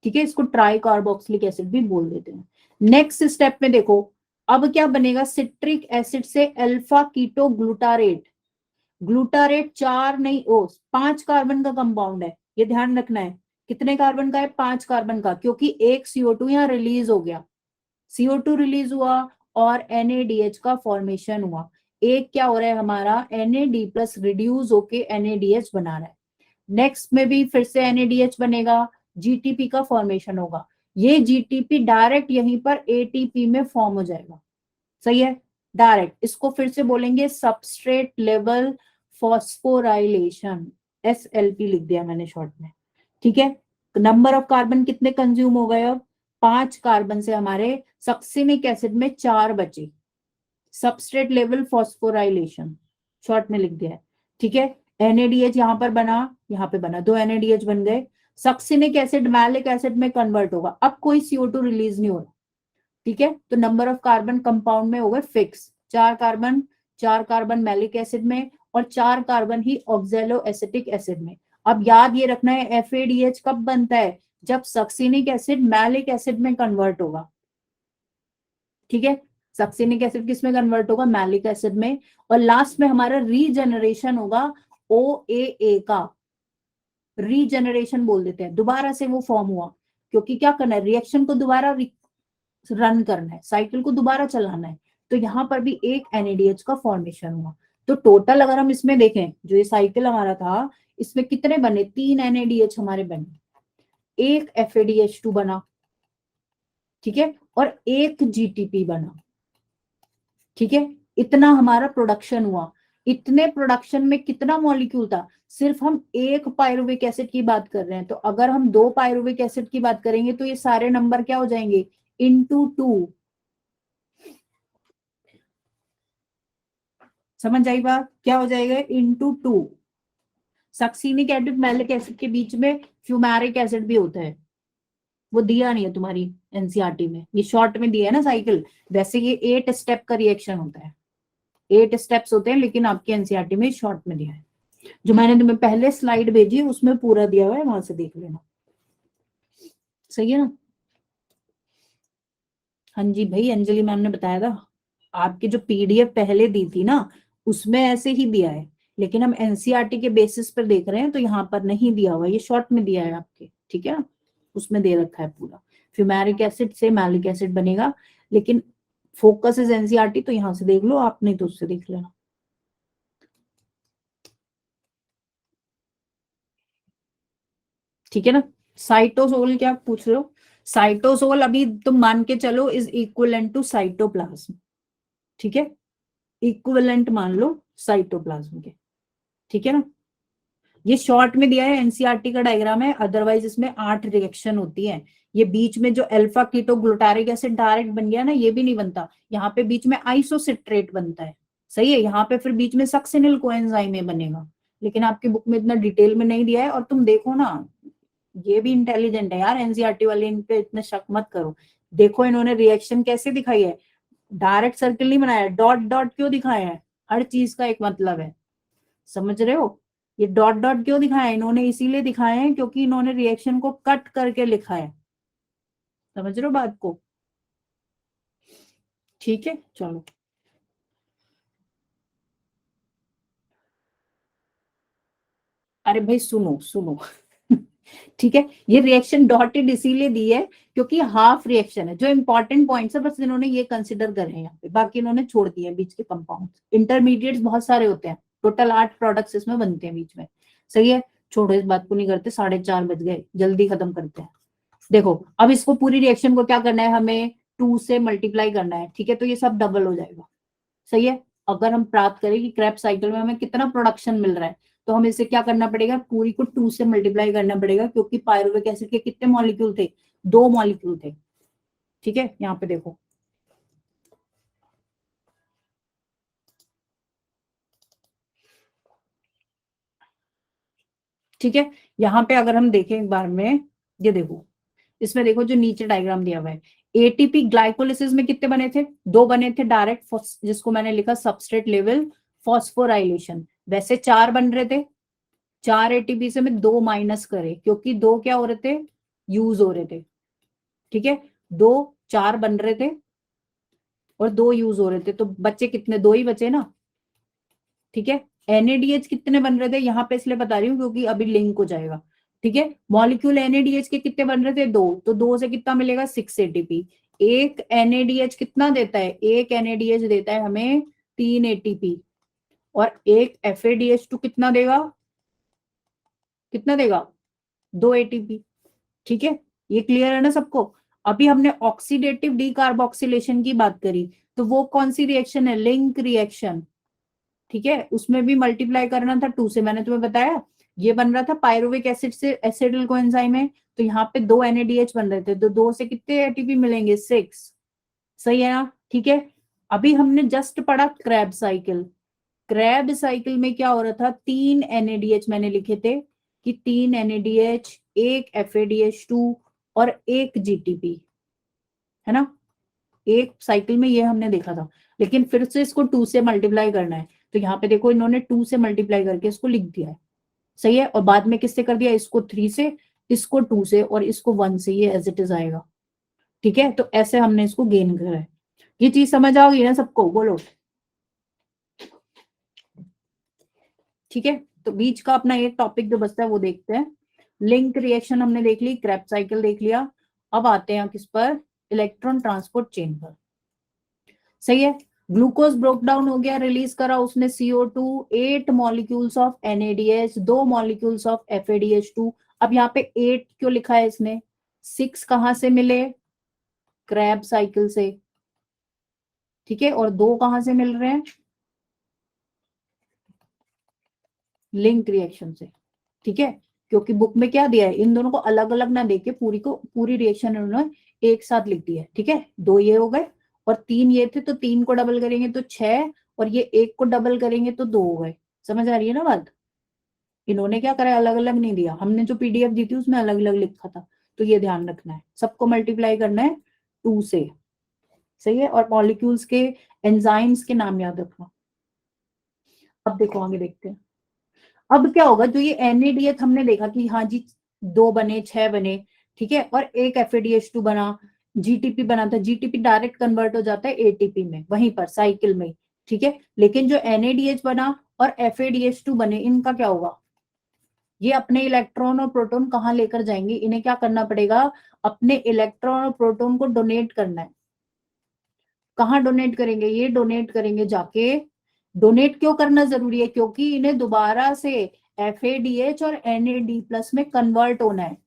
ठीक है, इसको ट्राई कार्बोक्सिलिक एसिड भी बोल देते हैं। नेक्स्ट स्टेप में देखो, अब क्या बनेगा, सिट्रिक एसिड से अल्फा कीटो ग्लूटारेट, ग्लूटारेट 4 नहीं 5 कार्बन का कंपाउंड है, ये ध्यान रखना है, कितने कार्बन का है, 5 कार्बन का, क्योंकि एक CO2 यहाँ रिलीज हो गया, CO2 रिलीज हुआ और NADH का फॉर्मेशन हुआ, एक क्या हो रहा है हमारा, NAD+ रिड्यूस होके NADH बना रहा है, नेक्स्ट में भी फिर से NADH बनेगा, GTP का फॉर्मेशन होगा, ये GTP डायरेक्ट यहीं पर ATP में फॉर्म हो जाएगा, सही है, डायरेक्ट, इसको फिर से बोलेंगे सबस्ट्रेट लेवल फॉस्फोराइलेशन, SLP लिख दिया मैंने शॉर्ट में, ठीक है। नंबर ऑफ कार्बन कितने कंज्यूम हो गए, अब 5 कार्बन से हमारे सक्सिनिक एसिड में 4 बचे, सबस्ट्रेट लेवल फॉस्फोराइलेशन शॉर्ट में लिख दिया है, ठीक है। NADH यहाँ पर बना, यहाँ पे बना, 2 NADH बन गए, सक्सिनिक एसिड मैलिक एसिड में कन्वर्ट होगा, अब कोई CO2 रिलीज नहीं हो रहा, ठीक है, तो नंबर ऑफ कार्बन कंपाउंड में हो गए fix, 4 carbon, 4 carbon malic acid में और 4 कार्बन ही ऑक्सैलो एसिटिक एसिड में। अब याद ये रखना है FADH कब बनता है, जब सक्सिनिक एसिड मैलिक एसिड में कन्वर्ट होगा, ठीक है, सक्सिनिक एसिड किस में कन्वर्ट होगा, मैलिक एसिड में, और लास्ट में हमारा रीजनरेशन होगा OAA का, रीजनरेशन बोल देते हैं, दोबारा से वो फॉर्म हुआ, क्योंकि क्या करना है, रिएक्शन को दोबारा रन करना है, साइकिल को दोबारा चलाना है, तो यहाँ पर भी एक NADH का फॉर्मेशन हुआ। तो टोटल अगर हम इसमें देखें, जो ये साइकिल हमारा था, इसमें कितने बने, 3 NADH हमारे बने, एक FADH2 बना, ठीक है, और एक GTP बना, ठीक है, इतना हमारा प्रोडक्शन हुआ। इतने प्रोडक्शन में कितना मॉलिक्यूल था, सिर्फ हम एक पायरुविक एसिड की बात कर रहे हैं, तो अगर हम 2 पायरुविक एसिड की बात करेंगे तो ये सारे नंबर क्या हो जाएंगे, इंटू 2। समझ आई बात, क्या हो जाएगा, into 2। Succinic acid malic acid के बीच में फ्यूमेरिक एसिड भी होता है, वो दिया नहीं है तुम्हारी एनसीईआरटी में, ये शॉर्ट में दिया है ना साइकिल। वैसे ये 8 स्टेप का रिएक्शन होता है, 8 स्टेप्स होते हैं, लेकिन आपकी एनसीईआरटी में शॉर्ट में दिया है। जो मैंने तुम्हें पहले स्लाइड भेजी है उसमें पूरा दिया हुआ है, वहां से देख लेना, सही है ना। हाँ जी भाई, अंजलि मैम ने बताया था, आपकी जो PDF पहले दी थी ना, उसमें ऐसे ही दिया है, लेकिन हम एनसीईआरटी के बेसिस पर देख रहे हैं, तो यहाँ पर नहीं दिया हुआ, ये शॉर्ट में दिया है आपके, ठीक है ना, उसमें दे रखा है पूरा, फ्यूमेरिक एसिड से मैलिक एसिड बनेगा, लेकिन फोकस इज एनसीईआरटी, तो यहाँ से देख लो आप, नहीं तो उससे देख लेना, ठीक है ना। साइटोसोल क्या पूछ रहे हो, साइटोसोल अभी तुम मान के चलो इज इक्विवेलेंट टू साइटोप्लाज्म, ठीक है, इक्विवेलेंट मान लो साइटोप्लाज्म के, ठीक है ना। ये शॉर्ट में दिया है, एनसीईआरटी का डायग्राम है, अदरवाइज इसमें 8 रिएक्शन होती है। ये बीच में जो alpha keto glutaric acid direct बन गया ना, ये भी नहीं बनता, यहाँ पे बीच में आइसोसिट्रेट बनता है, सही है, यहाँ पे फिर बीच में सक्सिनिल कोएंजाइम बनेगा, लेकिन आपकी बुक में इतना डिटेल में नहीं दिया है। और तुम देखो ना, ये भी इंटेलिजेंट है यार, एनसीईआरटी वाले, इन पे इतने शक मत करो। देखो इन्होंने रिएक्शन कैसे दिखाई है, डायरेक्ट सर्किल नहीं बनाया, डॉट डॉट क्यों दिखाया है, हर चीज का एक मतलब है, समझ रहे हो। ये डॉट डॉट क्यों दिखाया है, इन्होंने इसीलिए दिखाए हैं क्योंकि इन्होंने रिएक्शन को कट करके लिखा है, समझ रहे हो बात को, ठीक है चलो। अरे भाई सुनो सुनो ठीक है, ये रिएक्शन डॉटेड इसीलिए दी है क्योंकि हाफ रिएक्शन है, जो इंपॉर्टेंट पॉइंट्स है बस इन्होंने ये कंसिडर करे हैं यहाँ पे, बाकी इन्होंने छोड़ दिए हैं बीच के कंपाउंड्स, इंटरमीडिएट्स बहुत सारे होते हैं, टोटल 8 प्रोडक्ट्स इसमें बनते हैं बीच में, सही है। छोड़ो इस बात को नहीं करते, 4:30 बज गए, जल्दी खत्म करते हैं। देखो अब इसको पूरी रिएक्शन को क्या करना है, हमें 2 से मल्टीप्लाई करना है, ठीक है, तो ये सब डबल हो जाएगा, सही है। अगर हम प्राप्त करें कि क्रैब साइकिल में हमें कितना प्रोडक्शन मिल रहा है, तो हमें इसे क्या करना पड़ेगा, पूरी को 2 से मल्टीप्लाई करना पड़ेगा, क्योंकि पायरुविक एसिड के कितने मॉलिक्यूल थे, 2 मॉलिक्यूल थे, ठीक है। यहाँ पे देखो, ठीक है, यहाँ पे अगर हम देखें एक बार में, ये देखो, इसमें देखो जो नीचे डायग्राम दिया हुआ है, एटीपी ग्लाइकोलिसिस में कितने बने थे, 2 बने थे डायरेक्ट, जिसको मैंने लिखा सबस्ट्रेट लेवल फॉस्फोराइलेशन, वैसे 4 बन रहे थे, 4 एटीपी से मैं 2 माइनस करे, क्योंकि 2 क्या हो रहे थे, यूज हो रहे थे, ठीक है, 2 4 बन रहे थे और 2 यूज हो रहे थे, तो बच्चे कितने, 2 ही बचे ना, ठीक है। NADH कितने बन रहे थे, यहाँ पे इसलिए बता रही हूँ क्योंकि अभी लिंक हो जाएगा, ठीक है। मॉलिक्यूल NADH के कितने बन रहे थे, 2, तो 2 से कितना मिलेगा, 6 एटीपी। एक NADH कितना देता है, एक NADH देता है हमें 3 एटीपी, और एक FADH2 कितना देगा, कितना देगा, 2 एटीपी, ठीक है। ये क्लियर है ना सबको। अभी हमने ऑक्सीडेटिव डीकार्बोक्सिलेशन की बात करी, तो वो कौन सी रिएक्शन है, लिंक रिएक्शन, ठीक है, उसमें भी मल्टीप्लाई करना था 2 से, मैंने तुम्हें बताया, ये बन रहा था पायरुविक एसिड से एसिडिल कोएंजाइम है, तो यहाँ पे 2 NADH बन रहे थे, तो 2 से कितने एटीपी मिलेंगे, 6, सही है ना, ठीक है। अभी हमने जस्ट पढ़ा क्रैब साइकिल, क्रैब साइकिल में क्या हो रहा था, 3 NADH मैंने लिखे थे कि 3 NADH, एक FADH2 और एक GTP, है ना, एक साइकिल में ये हमने देखा था, लेकिन फिर से इसको 2 से मल्टीप्लाई करना है, तो यहाँ पे देखो इन्होंने 2 से मल्टीप्लाई करके इसको लिख दिया है, सही है, और बाद में किससे कर दिया, इसको 3 से, इसको 2 से और इसको 1 से, ये एज इट इज आएगा, ठीक है। तो ऐसे हमने इसको गेन करा है ये चीज समझ आओगी ना सबको, बोलो। ठीक है, तो बीच का अपना एक टॉपिक जो बचता है वो देखते हैं। लिंक रिएक्शन हमने देख ली, क्रेब्स साइकिल देख लिया। अब आते हैं किस पर, इलेक्ट्रॉन ट्रांसपोर्ट चेन पर। सही है, ग्लूकोज ब्रोक डाउन हो गया, रिलीज करा उसने CO2, 8 molecules of NADH, 2 molecules of FADH2। अब यहाँ पे 8 क्यों लिखा है इसने, 6 कहां से मिले, क्रैब साइकिल से, ठीक है, और 2 कहां से मिल रहे हैं, लिंक रिएक्शन से। ठीक है, क्योंकि बुक में क्या दिया है, इन दोनों को अलग अलग ना देके पूरी रिएक्शन उन्होंने एक साथ लिख दी है। ठीक है, 2 ये हो गए और 3 ये थे, तो 3 को डबल करेंगे तो 6, और ये 1 को डबल करेंगे तो 2 हो गए। समझ आ रही है ना बात। इन्होंने क्या करा, अलग अलग नहीं दिया, हमने जो PDF दी थी उसमें अलग अलग लिखा था। तो ये ध्यान रखना है, सबको मल्टीप्लाई करना है 2 से। सही है, और मॉलिक्यूल्स के एंजाइम्स के नाम याद रखना। अब देखो आगे देखते हैं। अब क्या होगा, जो ये NADH हमने देखा कि हाँ जी 2 बने, 6 बने, ठीक है, और एक FADH2 बना, GTP बना था, GTP डायरेक्ट कन्वर्ट हो जाता है ATP में, वहीं पर साइकिल में। ठीक है, लेकिन जो NADH बना और FADH2 बने, इनका क्या होगा, ये अपने इलेक्ट्रॉन और प्रोटॉन कहाँ लेकर जाएंगे, इन्हें क्या करना पड़ेगा, अपने इलेक्ट्रॉन और प्रोटॉन को डोनेट करना है। कहाँ डोनेट करेंगे, ये डोनेट करेंगे जाके। डोनेट क्यों करना जरूरी है, क्योंकि इन्हें दोबारा से FADH और NAD+ में कन्वर्ट होना है।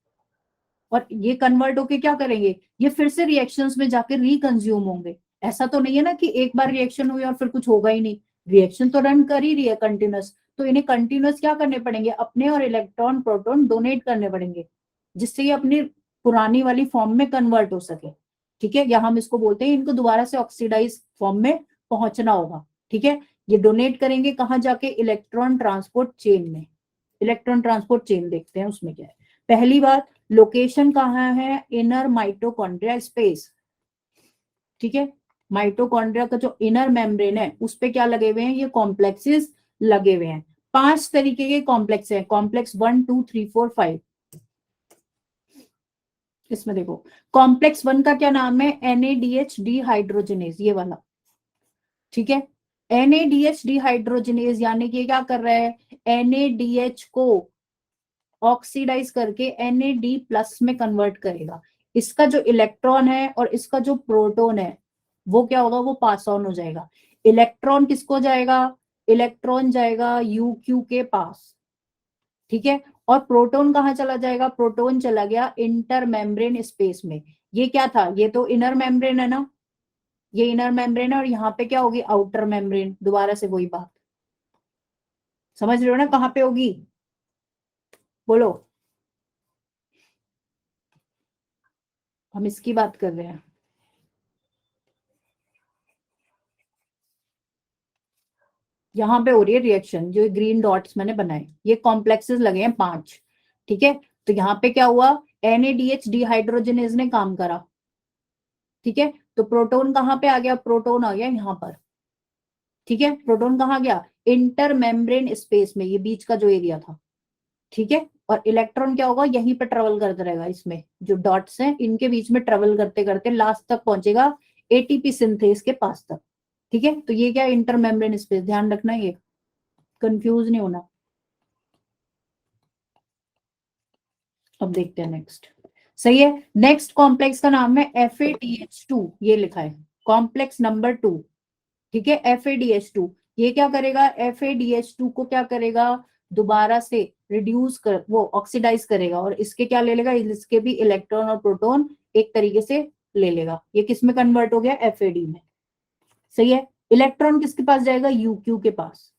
और ये कन्वर्ट होके क्या करेंगे, ये फिर से रिएक्शंस में जाके रिकंज्यूम होंगे। ऐसा तो नहीं है ना कि एक बार रिएक्शन हुई और फिर कुछ होगा ही नहीं, रिएक्शन तो रन कर ही रही है कंटिन्यूस। तो इन्हें कंटिन्यूस क्या करने पड़ेंगे, अपने और इलेक्ट्रॉन प्रोटॉन डोनेट करने पड़ेंगे, जिससे ये अपनी पुरानी वाली फॉर्म में कन्वर्ट हो सके। ठीक है, या हम इसको बोलते हैं इनको दोबारा से ऑक्सीडाइज फॉर्म में पहुंचना होगा। ठीक है, ये डोनेट करेंगे कहाँ जाके, इलेक्ट्रॉन ट्रांसपोर्ट चेन में। इलेक्ट्रॉन ट्रांसपोर्ट चेन देखते हैं उसमें क्या है। पहली बात, लोकेशन कहाँ है, इनर माइटोकॉन्ड्रिया स्पेस। ठीक है, माइटोकॉन्ड्रिया का जो इनर मेम्ब्रेन है उस पे क्या लगे हुए हैं, ये कॉम्प्लेक्सेस लगे हुए हैं। 5 तरीके के कॉम्प्लेक्स हैं, कॉम्प्लेक्स 1 2 3 4 5। इसमें देखो, कॉम्प्लेक्स 1 का क्या नाम है, NADH डिहाइड्रोजनेज, ये वाला। ठीक है, NADH डिहाइड्रोजनेज यानी कि क्या कर रहा है, NADH को ऑक्सीडाइज करके NAD+ में कन्वर्ट करेगा। इसका जो इलेक्ट्रॉन है और इसका जो प्रोटॉन है वो क्या होगा, वो पास ऑन हो जाएगा। इलेक्ट्रॉन किसको जाएगा, इलेक्ट्रॉन जाएगा UQ के पास। ठीक है, और प्रोटॉन कहाँ चला जाएगा, प्रोटॉन चला गया इंटर मेम्ब्रेन स्पेस में। ये क्या था, ये तो इनर मेम्ब्रेन है ना, ये इनर मेम्ब्रेन है, और यहाँ पे क्या होगी, आउटर मेम्ब्रेन। दोबारा से वही बात, समझ रहे हो ना कहाँ पे होगी, बोलो। हम इसकी बात कर रहे हैं। यहाँ पे हो रही है रिएक्शन, जो ग्रीन डॉट्स मैंने बनाए ये कॉम्प्लेक्सेस लगे हैं 5। ठीक है, तो यहाँ पे क्या हुआ, NADH डिहाइड्रोजनेज ने काम करा। ठीक है, तो प्रोटॉन कहाँ पे आ गया, प्रोटॉन आ गया यहाँ पर। ठीक है, प्रोटॉन कहाँ गया, इंटर मेम्ब्रेन स्पेस में, ये बीच का जो एरिया था। ठीक है, और इलेक्ट्रॉन क्या होगा, यहीं पे ट्रेवल करता रहेगा, इसमें जो डॉट्स हैं इनके बीच में ट्रेवल करते करते लास्ट तक पहुंचेगा ATP सिंथेस के पास तक। ठीक है, तो ये क्या, इंटर मेम्ब्रेन स्पेस, ध्यान रखना, ये कंफ्यूज नहीं होना। अब देखते हैं नेक्स्ट। सही है, नेक्स्ट कॉम्प्लेक्स का नाम है FADH2, ये लिखा है कॉम्प्लेक्स नंबर 2। ठीक है, FADH2, ये क्या करेगा, FADH2 को क्या करेगा, दोबारा से रिड्यूस कर, वो ऑक्सीडाइज करेगा, और इसके क्या ले लेगा, इसके भी इलेक्ट्रॉन और प्रोटॉन एक तरीके से ले लेगा। ये किस में कन्वर्ट हो गया, FAD में। सही है, इलेक्ट्रॉन किसके पास जाएगा, UQ के पास।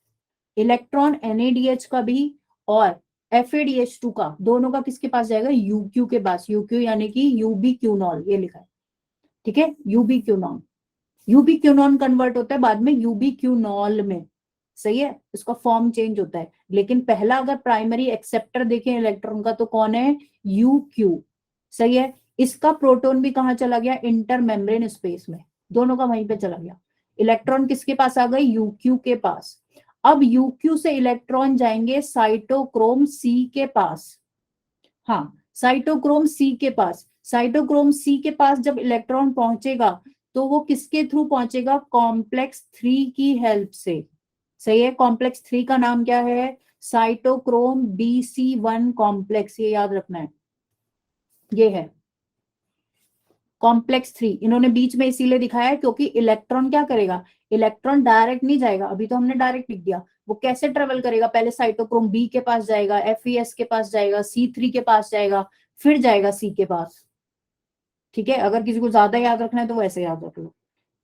इलेक्ट्रॉन NADH का भी और FADH2 का, दोनों का किसके पास जाएगा, UQ के पास। UQ यानी कि UbQnol, ये लिखा है। ठीक है, UbQnol, UbQnol कन्वर्ट होता है बाद में UbQnol में। सही है, इसका फॉर्म चेंज होता है, लेकिन पहला अगर प्राइमरी एक्सेप्टर देखें इलेक्ट्रॉन का तो कौन है, UQ। सही है, इसका प्रोटॉन भी कहां चला गया, इंटर मेम्ब्रेन स्पेस में, दोनों का वहीं पे चला गया। इलेक्ट्रॉन किसके पास आ गए, UQ के पास। अब UQ से इलेक्ट्रॉन जाएंगे साइटोक्रोम C के पास। हाँ, साइटोक्रोम C के पास, साइटोक्रोम C के पास जब इलेक्ट्रॉन पहुंचेगा तो वो किसके थ्रू पहुंचेगा? कॉम्प्लेक्स 3 की हेल्प से। सही है। कॉम्प्लेक्स 3 का नाम क्या है? साइटोक्रोम BC1 कॉम्प्लेक्स, ये याद रखना है। ये है कॉम्प्लेक्स 3। इन्होंने बीच में इसीलिए दिखाया है क्योंकि इलेक्ट्रॉन क्या करेगा? इलेक्ट्रॉन डायरेक्ट नहीं जाएगा, अभी तो हमने डायरेक्ट लिख दिया। वो कैसे ट्रेवल करेगा? पहले साइटोक्रोम B के पास जाएगा, FES के पास जाएगा, C3 के पास जाएगा, फिर जाएगा C के पास। ठीक है, अगर किसी को ज्यादा याद रखना है तो वैसे याद रख लो।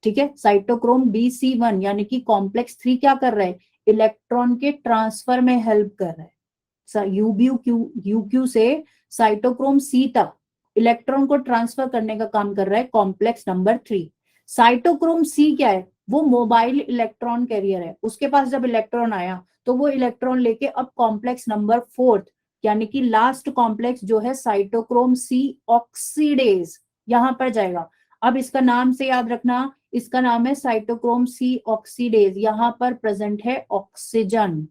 ठीक है, साइटोक्रोम BC1 यानी कि कॉम्प्लेक्स 3 क्या कर रहा है? इलेक्ट्रॉन के ट्रांसफर में हेल्प कर रहा है। यूक्यू से साइटोक्रोम C तक इलेक्ट्रॉन को ट्रांसफर करने का काम कर रहा है कॉम्प्लेक्स नंबर 3। साइटोक्रोम C क्या है? वो मोबाइल इलेक्ट्रॉन कैरियर है। उसके पास जब इलेक्ट्रॉन आया तो वो इलेक्ट्रॉन लेके अब कॉम्प्लेक्स नंबर 4 यानी कि लास्ट कॉम्प्लेक्स जो है साइटोक्रोम C ऑक्सीडेज, यहां पर जाएगा। अब इसका नाम से याद रखना, इसका नाम है साइटोक्रोम C ऑक्सीडेज। यहां पर प्रेजेंट है ऑक्सीजन,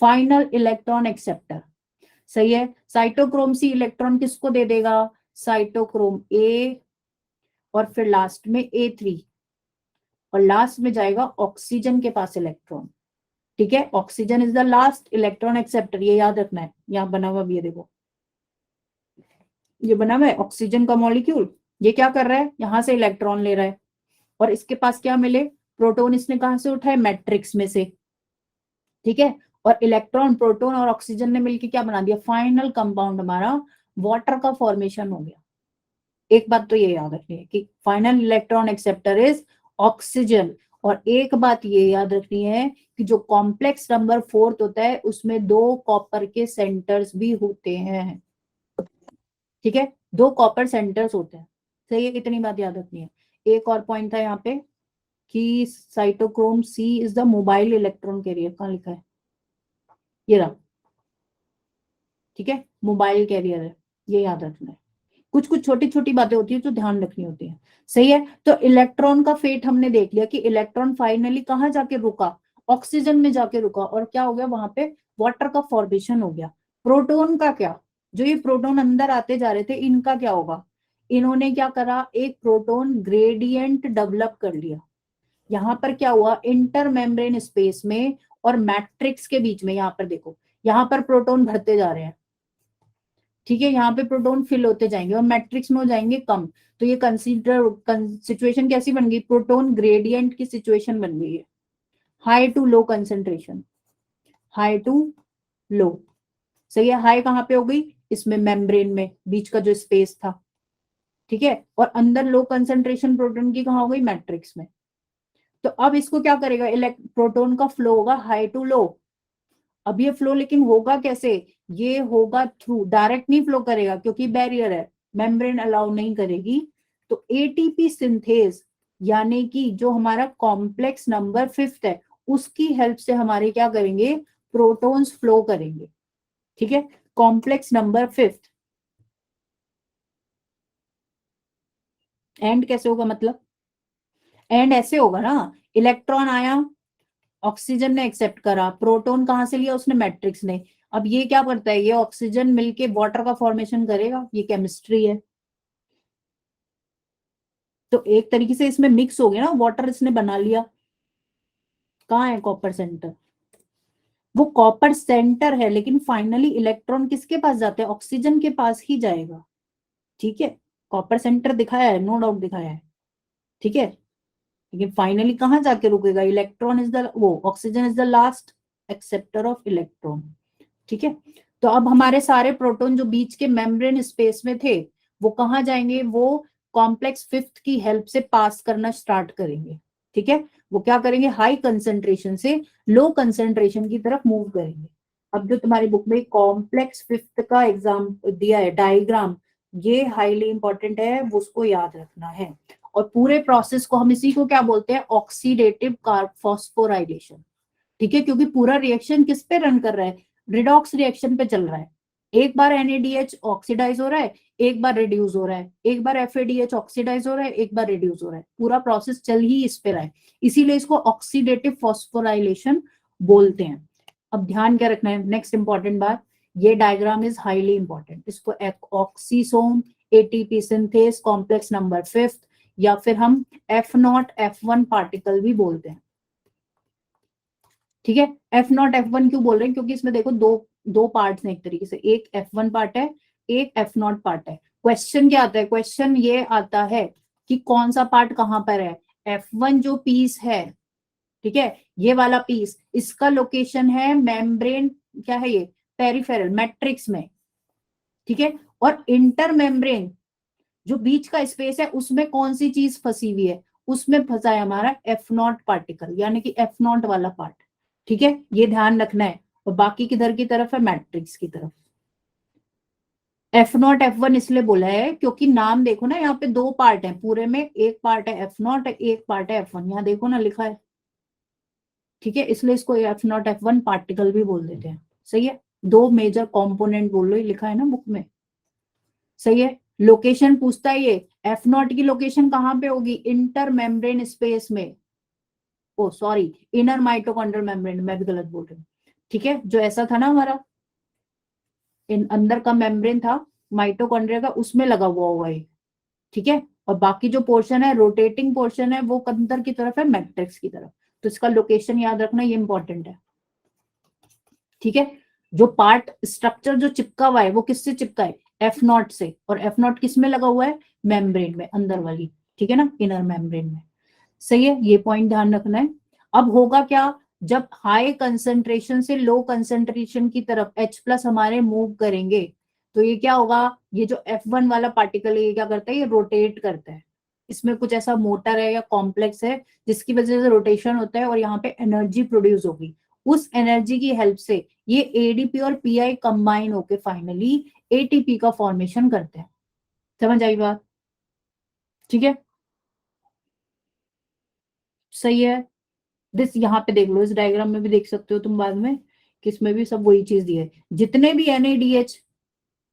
फाइनल इलेक्ट्रॉन एक्सेप्टर। सही है। साइटोक्रोम C इलेक्ट्रॉन किसको दे देगा? साइटोक्रोम A, और फिर लास्ट में A3, और लास्ट में जाएगा ऑक्सीजन के पास इलेक्ट्रॉन। ठीक है, oxygen is the last electron acceptor, ये याद रखना है। यहाँ बना हुआ भी है, देखो ये बना हुआ है ऑक्सीजन का मॉलिक्यूल। ये क्या कर रहा है? यहां से इलेक्ट्रॉन ले रहा है, और इसके पास क्या मिले? प्रोटॉन इसने कहां से उठाए? मैट्रिक्स में से। ठीक है, और इलेक्ट्रॉन, प्रोटॉन और ऑक्सीजन ने मिलकर क्या बना दिया? फाइनल कंपाउंड हमारा वाटर का फॉर्मेशन हो गया। एक बात तो ये याद रखनी है कि final electron acceptor is oxygen. और एक बात ये याद रखनी है कि जो कॉम्प्लेक्स नंबर 4 होता है उसमें 2 कॉपर के सेंटर्स भी होते हैं। ठीक है, 2 कॉपर सेंटर्स होते हैं। सही है, इतनी बात याद रखनी है। एक और पॉइंट था यहाँ पे कि cytochrome C is the mobile electron carrier. कहाँ लिखा है? ये रहा। ठीक है, मोबाइल कैरियर है, ये याद रखना है। कुछ कुछ छोटी छोटी बातें होती है जो ध्यान रखनी होती है। सही है, तो इलेक्ट्रॉन का फेट हमने देख लिया कि इलेक्ट्रॉन फाइनली कहाँ जाके रुका? ऑक्सीजन में जाके रुका, और क्या हो गया वहां पे? वाटर का फॉर्मेशन हो गया। प्रोटॉन का क्या? जो ये प्रोटॉन अंदर आते जा रहे थे, इनका क्या होगा? इन्होंने क्या करा? एक प्रोटॉन ग्रेडियंट डेवलप कर लिया। यहाँ पर क्या हुआ? इंटर मेम्ब्रेन स्पेस में और मैट्रिक्स के बीच में, यहाँ पर देखो, यहाँ पर प्रोटॉन भरते जा रहे हैं। ठीक है, यहाँ पे प्रोटॉन फिल होते जाएंगे और मैट्रिक्स में हो जाएंगे कम। तो ये कंसीडर सिचुएशन कैसी बन गई? प्रोटॉन ग्रेडियंट की सिचुएशन बन गई है। High to low concentration, high to low. सही है, हाई कहाँ पे हो गई? इसमें मेम्ब्रेन में, बीच का जो स्पेस था। ठीक है, और अंदर लो कंसेंट्रेशन प्रोटॉन की कहाँ हो गई? मैट्रिक्स में। तो अब इसको क्या करेगा? प्रोटॉन का फ्लो होगा हाई टू लो। अब ये फ्लो लेकिन होगा कैसे? ये होगा थ्रू, डायरेक्ट नहीं फ्लो करेगा क्योंकि बैरियर है, मेम्ब्रेन अलाउ नहीं करेगी। तो एटीपी सिंथेज यानी कि जो हमारा कॉम्प्लेक्स नंबर 5 है, उसकी हेल्प से हमारे क्या करेंगे? प्रोटॉन्स फ्लो करेंगे। ठीक है, कॉम्प्लेक्स नंबर 5 एंड कैसे होगा? मतलब एंड ऐसे होगा ना, इलेक्ट्रॉन आया, ऑक्सीजन ने एक्सेप्ट करा, प्रोटॉन कहां से लिया? उसने मैट्रिक्स ने। अब ये क्या करता है? ये ऑक्सीजन मिलके वाटर का फॉर्मेशन करेगा, ये केमिस्ट्री है। तो एक तरीके से इसमें मिक्स हो गया ना, वाटर इसने बना लिया। कहाँ है कॉपर सेंटर? वो कॉपर सेंटर है, लेकिन फाइनली इलेक्ट्रॉन किसके पास जाते हैं? ऑक्सीजन के पास ही जाएगा। ठीक है, कॉपर सेंटर दिखाया है, नो डाउट दिखाया है। ठीक है, लेकिन फाइनली कहां जाके रुकेगा? इलेक्ट्रॉन इज द, वो oxygen is the last acceptor of electron. ठीक है, तो अब हमारे सारे प्रोटॉन जो बीच के मेम्ब्रेन स्पेस में थे, वो कहां जाएंगे? वो कॉम्प्लेक्स 5 की हेल्प से पास करना स्टार्ट करेंगे। ठीक है, वो क्या करेंगे? हाई कंसेंट्रेशन से लो कंसेंट्रेशन की तरफ मूव करेंगे। अब जो तुम्हारी बुक में कॉम्प्लेक्स 5 का एग्जाम दिया है, डायग्राम, ये हाईली इंपॉर्टेंट है, वो उसको याद रखना है। और पूरे प्रोसेस को हम इसी को क्या बोलते हैं? Oxidative phosphorylation. ठीक है, क्योंकि पूरा रिएक्शन किस पे रन कर रहा है? रिडॉक्स रिएक्शन पे चल रहा है। एक बार NADH ऑक्सीडाइज हो रहा है, एक बार रिड्यूस हो रहा है, एक बार FADH ऑक्सीडाइज हो रहा है, एक बार रिड्यूस हो रहा है। पूरा प्रोसेस चल ही इस पे रहा है, इसीलिए इसको ऑक्सीडेटिव फॉस्फोराइलेशन बोलते हैं। अब ध्यान क्या रखना है? नेक्स्ट इंपॉर्टेंट बात, ये डायग्राम इज हाईली इंपॉर्टेंट। इसको oxysome, ATP synthase, complex number 5, या फिर हम F0 F1 पार्टिकल भी बोलते हैं। ठीक है, F0 F1 क्यों बोल रहे हैं? क्योंकि इसमें देखो दो पार्ट्स हैं एक तरीके से, एक F1 पार्ट है, एक F0 पार्ट है। क्वेश्चन क्या आता है? क्वेश्चन ये आता है कि कौन सा पार्ट कहां पर है। F1 जो पीस है, ठीक है, ये वाला पीस, इसका लोकेशन है मेम्ब्रेन, क्या है ये, पेरिफेरल मैट्रिक्स में। ठीक है, और इंटर मेम्ब्रेन जो बीच का स्पेस है उसमें कौन सी चीज फंसी हुई है, उसमें फंसा है हमारा F0 पार्टिकल, यानी कि F0 वाला पार्ट। ठीक है, ये ध्यान रखना है। और बाकी किधर की तरफ है? मैट्रिक्स की तरफ। F0 F1 इसलिए बोला है क्योंकि नाम देखो ना, यहाँ पे दो पार्ट है पूरे में, एक पार्ट है F0 एक पार्ट है F1, यहाँ देखो ना लिखा है। ठीक है, इसलिए इसको F0 F1 पार्टिकल भी बोल देते हैं। सही है, दो मेजर कंपोनेंट बोल लो, लिखा है ना बुक में। सही है, लोकेशन पूछता है ये, F0 की लोकेशन कहां पे होगी? इंटर मेम्ब्रेन स्पेस में। ओ सॉरी, इनर माइटोकॉन्ड्रियल मेम्ब्रेन, मैं भी गलत बोल रही हूँ। ठीक है, जो ऐसा था ना हमारा इन अंदर का मेम्ब्रेन था माइटोकॉन्ड्रिया का, उसमें लगा हुआ है। ठीक है, और बाकी जो पोर्शन है, रोटेटिंग पोर्शन है, वो अंदर की तरफ है, मैट्रिक्स की तरफ। तो इसका लोकेशन याद रखना, ये इंपॉर्टेंट है। ठीक है, जो पार्ट स्ट्रक्चर जो चिपका हुआ है वो किससे चिपका है? F0 से। और F0 किस में लगा हुआ है? मेम्ब्रेन में, अंदर वाली। ठीक है ना, इनर मेम्ब्रेन में। सही है, ये पॉइंट ध्यान रखना है। अब होगा क्या, जब हाई कंसेंट्रेशन से लो कंसेंट्रेशन की तरफ H+ हमारे मूव करेंगे, तो ये क्या होगा, ये जो F1 वाला पार्टिकल है ये क्या करता है? ये रोटेट करता है। इसमें कुछ ऐसा मोटर है या कॉम्प्लेक्स है जिसकी वजह से रोटेशन होता है और यहाँ पे एनर्जी प्रोड्यूस होगी। उस एनर्जी की हेल्प से ये एडीपी और पीआई कंबाइन होके फाइनली एटीपी का फॉर्मेशन करते हैं। समझ आई बात? ठीक है, सही है। दिस यहाँ पे देख लो, इस डायग्राम में भी देख सकते हो तुम बाद में, कि इसमें भी सब वही चीज दी है। जितने भी NADH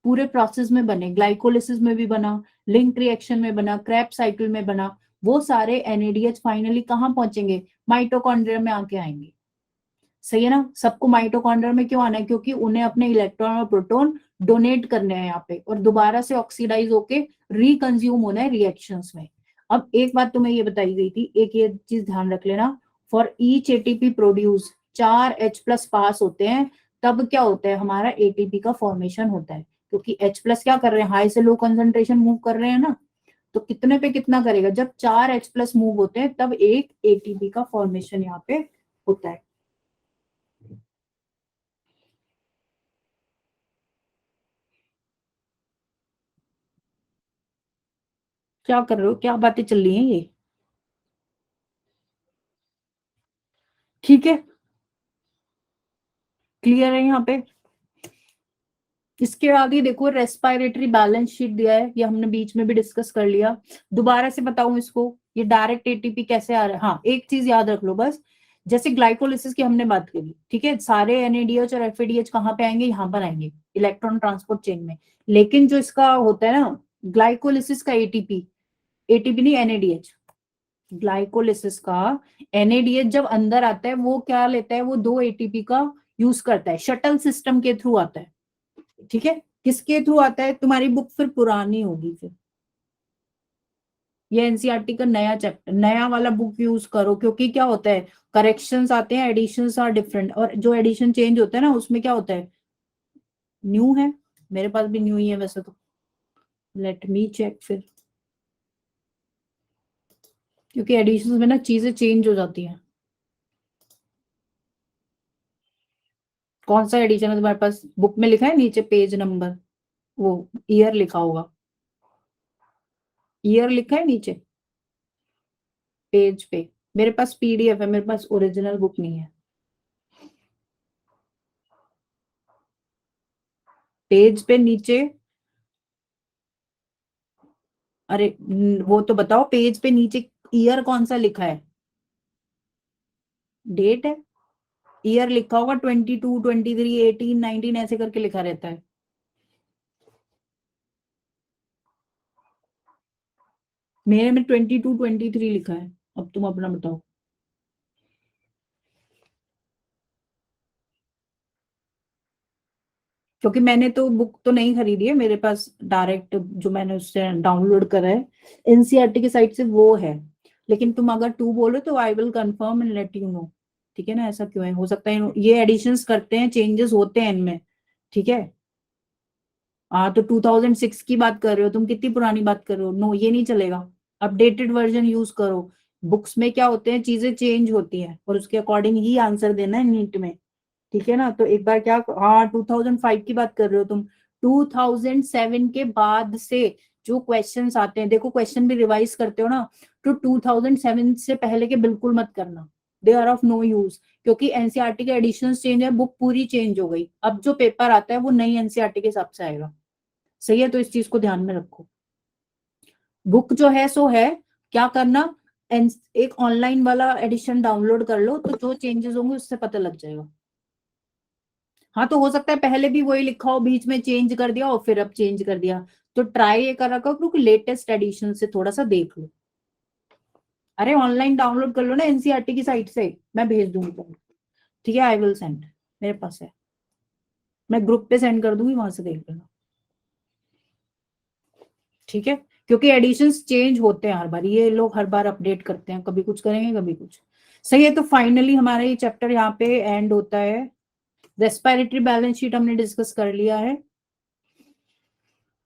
पूरे प्रोसेस में बने, ग्लाइकोलिसिस में भी बना, लिंक रिएक्शन में बना, क्रेब्स साइकिल में बना, वो सारे NADH फाइनली कहाँ पहुंचेंगे? माइटोकॉन्ड्रिया में आके आएंगे। सही है ना, सबको माइटोकॉन्ड्रिया में क्यों आना है? क्योंकि उन्हें अपने इलेक्ट्रॉन और प्रोटॉन डोनेट करने हैं यहाँ पे, और दोबारा से ऑक्सीडाइज होके रिकंज्यूम होना है रिएक्शंस में। अब एक बात तुम्हें ये बताई गई थी, एक ये चीज ध्यान रख लेना, for each ATP produce 4H+ पास होते हैं, तब क्या होता है? हमारा एटीपी का फॉर्मेशन होता है। क्योंकि H+ क्या कर रहे हैं? हाई से लो कंसंट्रेशन मूव कर रहे हैं ना, तो कितने पे कितना करेगा? जब 4H+ मूव होते हैं तब एक एटीपी का फॉर्मेशन यहाँ पे होता है। क्या कर रहे हो? क्या बातें चल रही हैं ये? ठीक है, क्लियर है यहाँ पे? इसके आगे देखो, रेस्पिरेटरी बैलेंस शीट दिया है, ये हमने बीच में भी डिस्कस कर लिया। दोबारा से बताऊं इसको, ये डायरेक्ट एटीपी कैसे आ रहा है? हाँ, एक चीज याद रख लो बस, जैसे ग्लाइकोलिसिस की हमने बात करी, ठीक है, सारे NADH और FADH कहाँ पे आएंगे? यहाँ पर आएंगे, इलेक्ट्रॉन ट्रांसपोर्ट चेन में। लेकिन जो इसका होता है ना ग्लाइकोलिसिस का एटीपी, एटीपी नहीं NADH, ग्लाइकोलिसिस का NADH जब अंदर आता है वो क्या लेता है? वो दो एटीपी का यूज करता है, शटल सिस्टम के थ्रू आता है। ठीक है, किसके थ्रू आता है? तुम्हारी बुक फिर पुरानी होगी फिर, ये एनसीईआरटी का नया चैप्टर, नया वाला बुक यूज करो। क्योंकि क्या होता है, करेक्शंस आते हैं, एडिशंस आर डिफरेंट, और जो एडिशन चेंज होता है ना उसमें क्या होता है? न्यू है, मेरे पास भी न्यू ही है वैसे तो। लेट मी चेक फिर, क्योंकि एडिशंस में ना चीजें चेंज हो जाती हैं। कौन सा एडिशन है तुम्हारे पास? बुक में लिखा है नीचे पेज नंबर, वो ईयर लिखा होगा, ईयर लिखा है नीचे पेज पे। मेरे पास PDF है, मेरे पास ओरिजिनल बुक नहीं है। पेज पे नीचे, अरे वो तो बताओ, पेज पे नीचे ईयर कौन सा लिखा है? डेट है, ईयर लिखा होगा 22 23 18 19 ऐसे करके लिखा रहता है। मेरे में 22 23 लिखा है। अब तुम अपना बताओ। क्योंकि मैंने तो बुक तो नहीं खरीदी है, मेरे पास डायरेक्ट जो मैंने उससे डाउनलोड करा है एनसीईआरटी की साइट से वो है। लेकिन तुम अगर टू बोलो तो I will confirm and let you know. ठीक है ना, ऐसा क्यों है, हो सकता है ये एडिशंस करते हैं, चेंजेस होते हैं इनमें। ठीक है। हाँ तो 2006 की बात कर रहे हो तुम, कितनी पुरानी बात कर रहे हो, नो ये नहीं चलेगा। अपडेटेड वर्जन यूज करो। बुक्स में क्या होते हैं, चीजें चेंज होती हैं और उसके अकॉर्डिंग ही आंसर देना है नीट में। ठीक है ना, तो एक बार क्या, हाँ 2005 की बात कर रहे हो तुम। 2007 के बाद से जो क्वेश्चंस आते हैं, देखो क्वेश्चन भी रिवाइज करते हो ना, तो 2007 से पहले के बिल्कुल मत करना, they are of no use. क्योंकि एनसीईआरटी के एडिशन चेंज है, बुक पूरी चेंज हो गई, अब जो पेपर आता है वो नई एनसीईआरटी के हिसाब से आएगा। सही है, तो इस चीज को ध्यान में रखो। बुक जो है सो है, क्या करना, एक ऑनलाइन वाला एडिशन डाउनलोड कर लो, तो जो चेंजेस होंगे उससे पता लग जाएगा। हाँ तो हो सकता है पहले भी वही लिखा हो, बीच में चेंज कर दिया और फिर अब चेंज कर दिया। तो ट्राई ये कर रखा क्योंकि लेटेस्ट एडिशन से थोड़ा सा देख लो। अरे ऑनलाइन डाउनलोड कर लो ना एनसीईआरटी की साइट से, मैं भेज दूंगी तुमको। ठीक है, आई विल सेंड, मेरे पास है, मैं ग्रुप पे सेंड कर दूंगी, वहां से देख लेना। ठीक है, क्योंकि एडिशंस चेंज होते हैं हर बार, ये लोग हर बार अपडेट करते हैं, कभी कुछ करेंगे कभी कुछ। सही है, तो फाइनली हमारा ये चैप्टर यहाँ पे एंड होता है। रेस्पिरेटरी बैलेंस शीट हमने डिस्कस कर लिया है।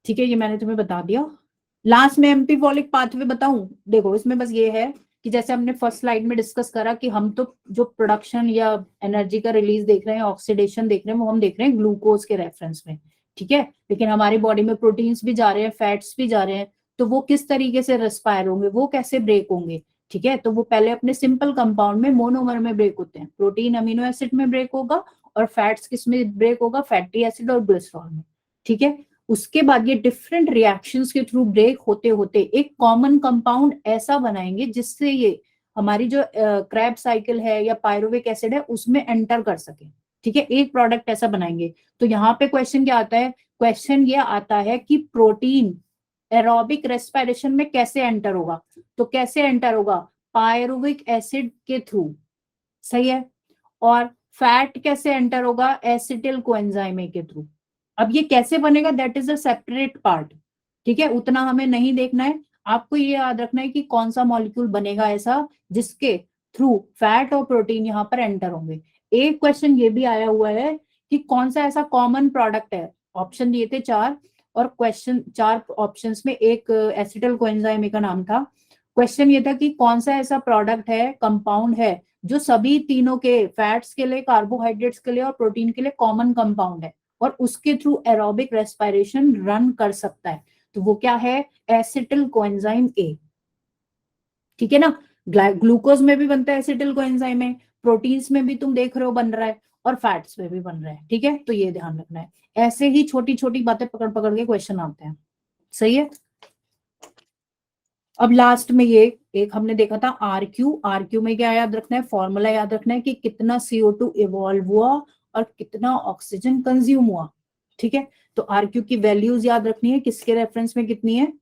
ठीक है, ये मैंने तुम्हें बता दिया। लास्ट में एम्पीफोलिक पाथवे बताऊं, देखो इसमें बस ये है कि जैसे हमने फर्स्ट स्लाइड में डिस्कस करा कि हम तो जो प्रोडक्शन या एनर्जी का रिलीज देख रहे हैं, ऑक्सीडेशन देख रहे हैं, वो हम देख रहे हैं ग्लूकोज के रेफरेंस में। ठीक है, लेकिन हमारी बॉडी में प्रोटीन्स भी जा रहे हैं, फैट्स भी जा रहे हैं, तो वो किस तरीके से रेस्पायर होंगे, वो कैसे ब्रेक होंगे। ठीक है, तो वो पहले अपने सिंपल कंपाउंड में मोनोमर में ब्रेक होते हैं, प्रोटीन अमीनो एसिड में ब्रेक होगा, और फैट्स किस में ब्रेक होगा, फैटी एसिड और ग्लिसरॉल में। ठीक है, उसके बाद ये डिफरेंट रिएक्शंस के थ्रू ब्रेक होते होते एक कॉमन कंपाउंड ऐसा बनाएंगे जिससे ये हमारी जो क्रैब साइकिल है या पायरुविक एसिड है उसमें एंटर कर सके। ठीक है, एक प्रोडक्ट ऐसा बनाएंगे। तो यहाँ पे क्वेश्चन क्या आता है, क्वेश्चन ये आता है कि प्रोटीन एरोबिक रेस्पिरेशन में कैसे एंटर होगा। तो कैसे एंटर होगा, पायरुविक एसिड के थ्रू। सही है, और फैट कैसे एंटर होगा, एसिटिल कोएंजाइम के थ्रू। अब ये कैसे बनेगा, that is a separate part. ठीक है, उतना हमें नहीं देखना है, आपको ये याद रखना है कि कौन सा मॉलिक्यूल बनेगा ऐसा जिसके थ्रू फैट और प्रोटीन यहाँ पर एंटर होंगे। एक क्वेश्चन ये भी आया हुआ है कि कौन सा ऐसा कॉमन प्रोडक्ट है, ऑप्शन दिए थे चार, और क्वेश्चन चार ऑप्शंस में एक एसिटिल कोएंजाइम का नाम था। क्वेश्चन ये था कि कौन सा ऐसा प्रोडक्ट है, कंपाउंड है, जो सभी तीनों के, फैट्स के लिए, कार्बोहाइड्रेट्स के लिए और प्रोटीन के लिए कॉमन कंपाउंड है और उसके थ्रू एरोबिक रेस्पिरेशन रन कर सकता है। तो वो क्या है, एसिटिल कोएंजाइम ए। ठीक है ना, ग्लूकोज में भी बनता है एसिटिल कोएंजाइम ए, प्रोटीन्स में भी तुम देख रहे हो बन रहा है, और फैट्स में भी बन रहा है। ठीक है, तो ये ध्यान रखना है, ऐसे ही छोटी छोटी बातें पकड़ पकड़ के क्वेश्चन आते हैं। सही है, अब लास्ट में ये एक हमने देखा था आरक्यू, आरक्यू में क्या याद रखना है, फॉर्मूला याद रखना है कि कितना CO2 इवॉल्व हुआ और कितना ऑक्सीजन कंज्यूम हुआ। ठीक है, तो आरक्यू की वैल्यूज याद रखनी है, किसके रेफरेंस में कितनी है।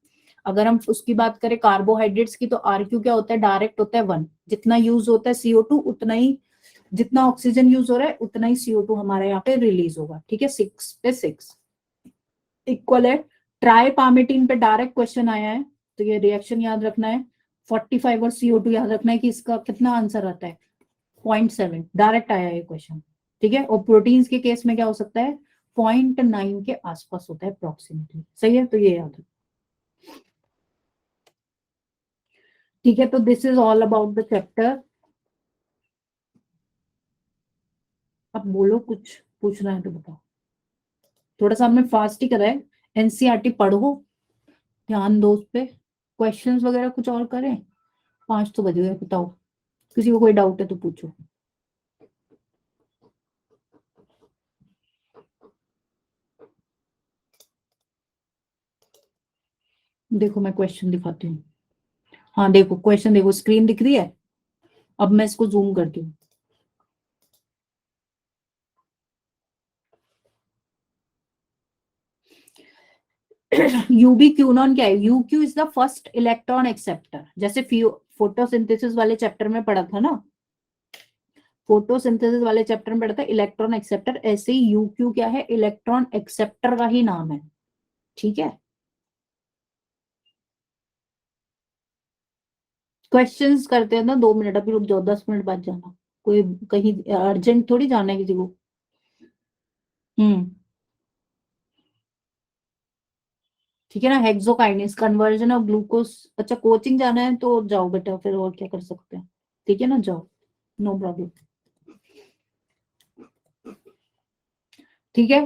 अगर हम उसकी बात करें कार्बोहाइड्रेट्स की, तो आरक्यू क्या होता है, डायरेक्ट होता है 1, जितना यूज होता है CO2 उतना ही, जितना ऑक्सीजन यूज हो रहा है उतना ही CO2 हमारे यहाँ पे रिलीज होगा। ठीक है, 6 पे 6 इक्वल है। ट्राइपामेटिन पे डायरेक्ट क्वेश्चन आया है, तो ये रिएक्शन याद रखना है। 45 और CO2 याद रखना है कि इसका कितना आंसर आता है, 0.7, डायरेक्ट आया है क्वेश्चन। ठीक है, और प्रोटीन्स के केस में क्या हो सकता है, 0.9 के आसपास होता है अप्रोक्सीमेटली। सही है, तो ये याद रखना। ठीक है, तो this is all about the chapter. अब बोलो, कुछ पूछना है तो बताओ। थोड़ा सा हमने फास्ट ही करा है, एनसीईआरटी पढ़ो, ध्यान दो उस पे, क्वेश्चंस वगैरह कुछ और करें। 5 तो बज गए, बताओ, किसी को कोई डाउट है तो पूछो। देखो मैं क्वेश्चन दिखाती हूँ। हाँ देखो क्वेश्चन, देखो स्क्रीन दिख रही है, अब मैं इसको जूम करती हूँ। यूबी क्यूनॉन क्या है, UQ is the first electron acceptor, जैसे फोटोसिंथेसिस वाले चैप्टर में पढ़ा था ना, फोटोसिंथेसिस वाले चैप्टर में पढ़ा था इलेक्ट्रॉन एक्सेप्टर, ऐसे ही यूक्यू क्या है, इलेक्ट्रॉन एक्सेप्टर का ही नाम है, ठीक है। क्वेश्चंस करते हैं ना, 2 मिनट अभी रुक जाओ, 10 मिनट बाद जाना, कोई कहीं अर्जेंट थोड़ी जाना है किसी को। हम्म, ठीक है ना। हेक्सोकाइनेस कन्वर्जन ऑफ ग्लूकोज, अच्छा कोचिंग जाना है तो जाओ बेटा, फिर और क्या कर सकते हैं, ठीक है ना, जाओ, नो प्रॉब्लम, ठीक है।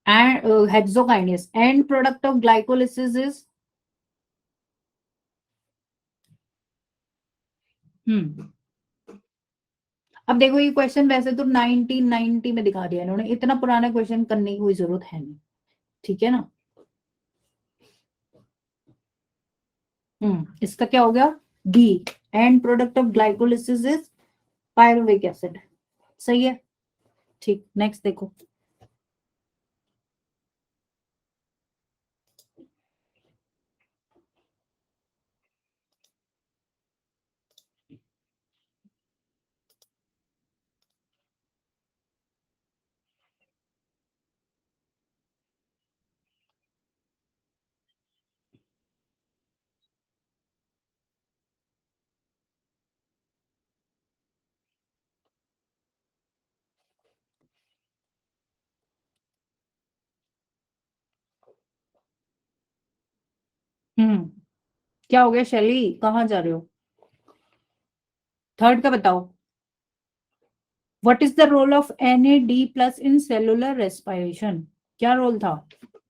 And hexokinase end product of glycolysis is, hmm, अब देखो ये क्वेश्चन वैसे तो 1990 में दिखा दिया इन्होंने, इतना पुराना क्वेश्चन करने की कोई जरूरत है नहीं, ठीक है ना। इसका क्या हो गया, D, and product of glycolysis is pyruvic acid, सही है, ठीक, नेक्स्ट देखो। हम्म, क्या हो गया शैली, कहाँ जा रहे हो, थर्ड का बताओ। What is the role of NAD+ in cellular respiration, क्या रोल था,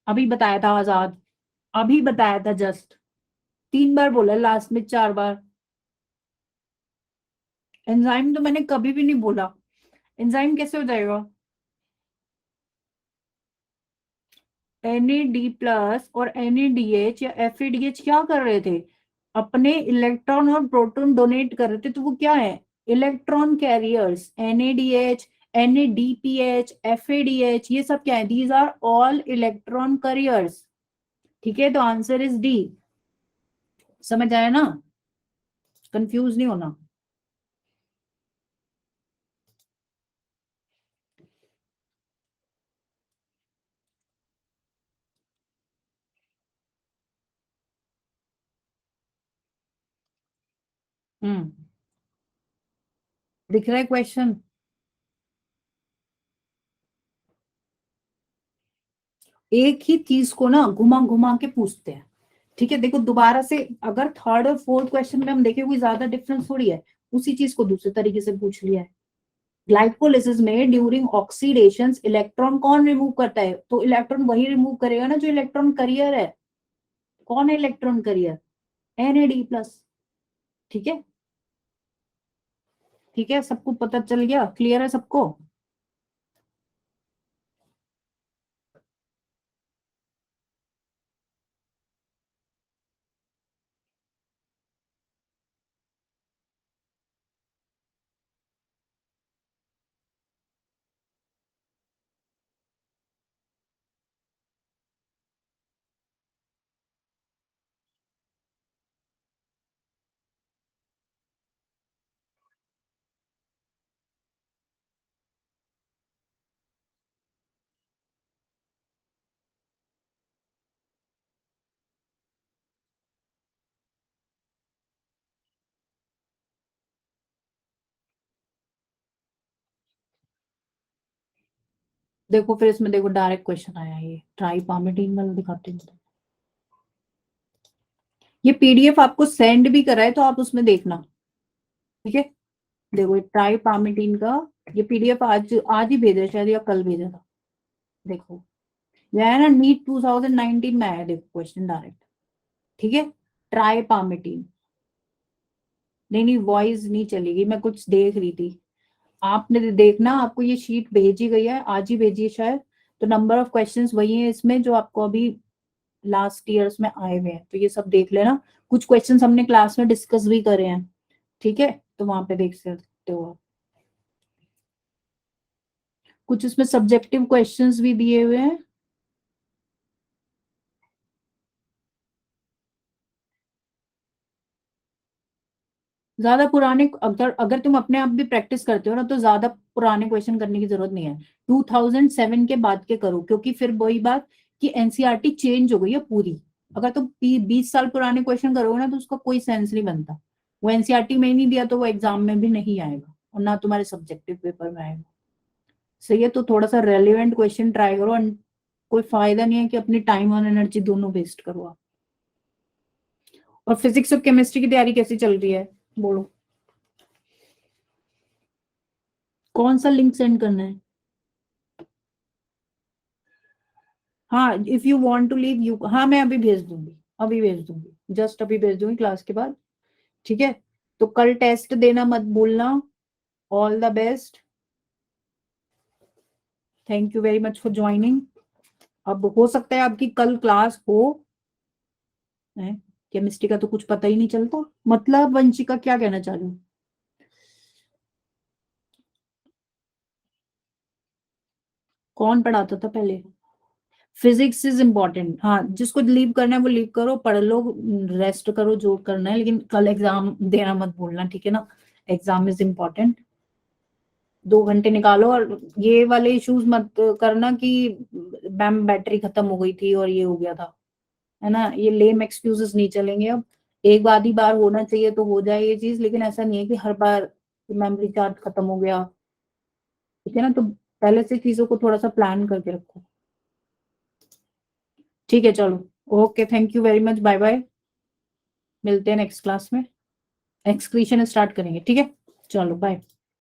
अभी बताया था आजाद, अभी बताया था जस्ट, 3 बार बोला लास्ट में, 4 बार। एंजाइम तो मैंने कभी भी नहीं बोला, एंजाइम कैसे हो जाएगा। NAD+ और NADH या FADH क्या कर रहे थे, अपने इलेक्ट्रॉन और प्रोटॉन डोनेट कर रहे थे, तो वो क्या है, electron carriers. NADH, NADPH, FADH, ये सब क्या है, these are all electron carriers, ठीक है, तो आंसर इज डी, समझ आया ना, कंफ्यूज नहीं होना। हम्म, दिख रहा है क्वेश्चन, एक ही चीज को ना घुमा घुमा के पूछते हैं, ठीक है। देखो दोबारा से, अगर थर्ड और फोर्थ क्वेश्चन में हम देखें कोई ज्यादा डिफरेंस थोड़ी है, उसी चीज को दूसरे तरीके से पूछ लिया है। ग्लाइकोलिसिस में ड्यूरिंग ऑक्सीडेशन इलेक्ट्रॉन कौन रिमूव करता है, तो इलेक्ट्रॉन वही रिमूव करेगा ना जो इलेक्ट्रॉन करियर है, कौन है इलेक्ट्रॉन करियर, NAD+, ठीक है, ठीक है, सबको पता चल गया, क्लियर है सबको। देखो फिर इसमें देखो डायरेक्ट क्वेश्चन आया, ये ट्राइपामिडीन वाला दिखाते हैं, ये PDF आपको सेंड भी करा है तो आप उसमें देखना, ठीक है। देखो ट्राइपामिडीन का ये PDF आज आज ही भेजा है शायद, या कल भेजा था, देखो यह है ना, नीट 2019 में आया, देखो क्वेश्चन डायरेक्ट, ठीक है, ट्राइपामिडीन। नहीं नहीं, वॉइस नहीं चलेगी, मैं कुछ देख रही थी, आपने देखना, आपको ये शीट भेजी गई है, आज ही भेजी है शायद, तो नंबर ऑफ क्वेश्चंस वही है इसमें जो आपको अभी लास्ट ईयर्स में आए हुए हैं, तो ये सब देख लेना, कुछ क्वेश्चंस हमने क्लास में डिस्कस भी करे हैं, ठीक है, तो वहां पे देख सकते हो आप। कुछ इसमें सब्जेक्टिव क्वेश्चंस भी दिए हुए हैं, ज्यादा पुराने, अगर तुम अपने आप भी प्रैक्टिस करते हो ना, तो ज्यादा पुराने क्वेश्चन करने की जरूरत नहीं है, 2007 के बाद के करो, क्योंकि फिर वही बात कि एनसीईआरटी चेंज हो गई है पूरी। अगर तुम 20 साल पुराने क्वेश्चन करोगे ना, तो उसका कोई सेंस नहीं बनता। वो एनसीईआरटी में ही नहीं दिया तो वो एग्जाम में भी नहीं आएगा, और ना तुम्हारे सब्जेक्टिव पेपर में आएगा। सही है, तो थोड़ा सा रेलिवेंट क्वेश्चन ट्राई करो, and कोई फायदा नहीं है कि अपनी टाइम और एनर्जी दोनों वेस्ट करो आप। और फिजिक्स और केमिस्ट्री की तैयारी कैसी चल रही है, बोलो। कौन सा लिंक सेंड करना है? हाँ, if you want to leave you, हाँ मैं अभी भेज दूंगी, अभी भेज दूंगी, जस्ट अभी भेज दूंगी क्लास के बाद। ठीक है, तो कल टेस्ट देना मत भूलना। All the best. Thank you very much for joining. अब हो सकता है आपकी कल क्लास हो, केमिस्ट्री का तो कुछ पता ही नहीं चलता। मतलब वंशिका क्या कहना चाह रही हूँ? कौन पढ़ाता था पहले? फिजिक्स इज इम्पोर्टेंट, हाँ जिसको लीव करना है वो लीव करो, पढ़ लो, रेस्ट करो जो करना है, लेकिन कल एग्जाम देना मत भूलना, ठीक है ना। Exam is important. 2 घंटे निकालो, और ये वाले इश्यूज मत करना कि मैम बैटरी खत्म हो गई थी और ये हो गया था, है ना। ये लेम एक्सक्यूजेस नहीं चलेंगे अब। एक बार ही बार होना चाहिए तो हो जाए ये चीज, लेकिन ऐसा नहीं है कि हर बार मेमोरी चार्ज खत्म हो गया, ठीक है ना। तो पहले से चीजों को थोड़ा सा प्लान करके रखो। ठीक है, चलो okay, thank you very much, bye bye. मिलते हैं नेक्स्ट क्लास में, एक्सक्रीशन स्टार्ट करेंगे, ठीक है। चलो बाय।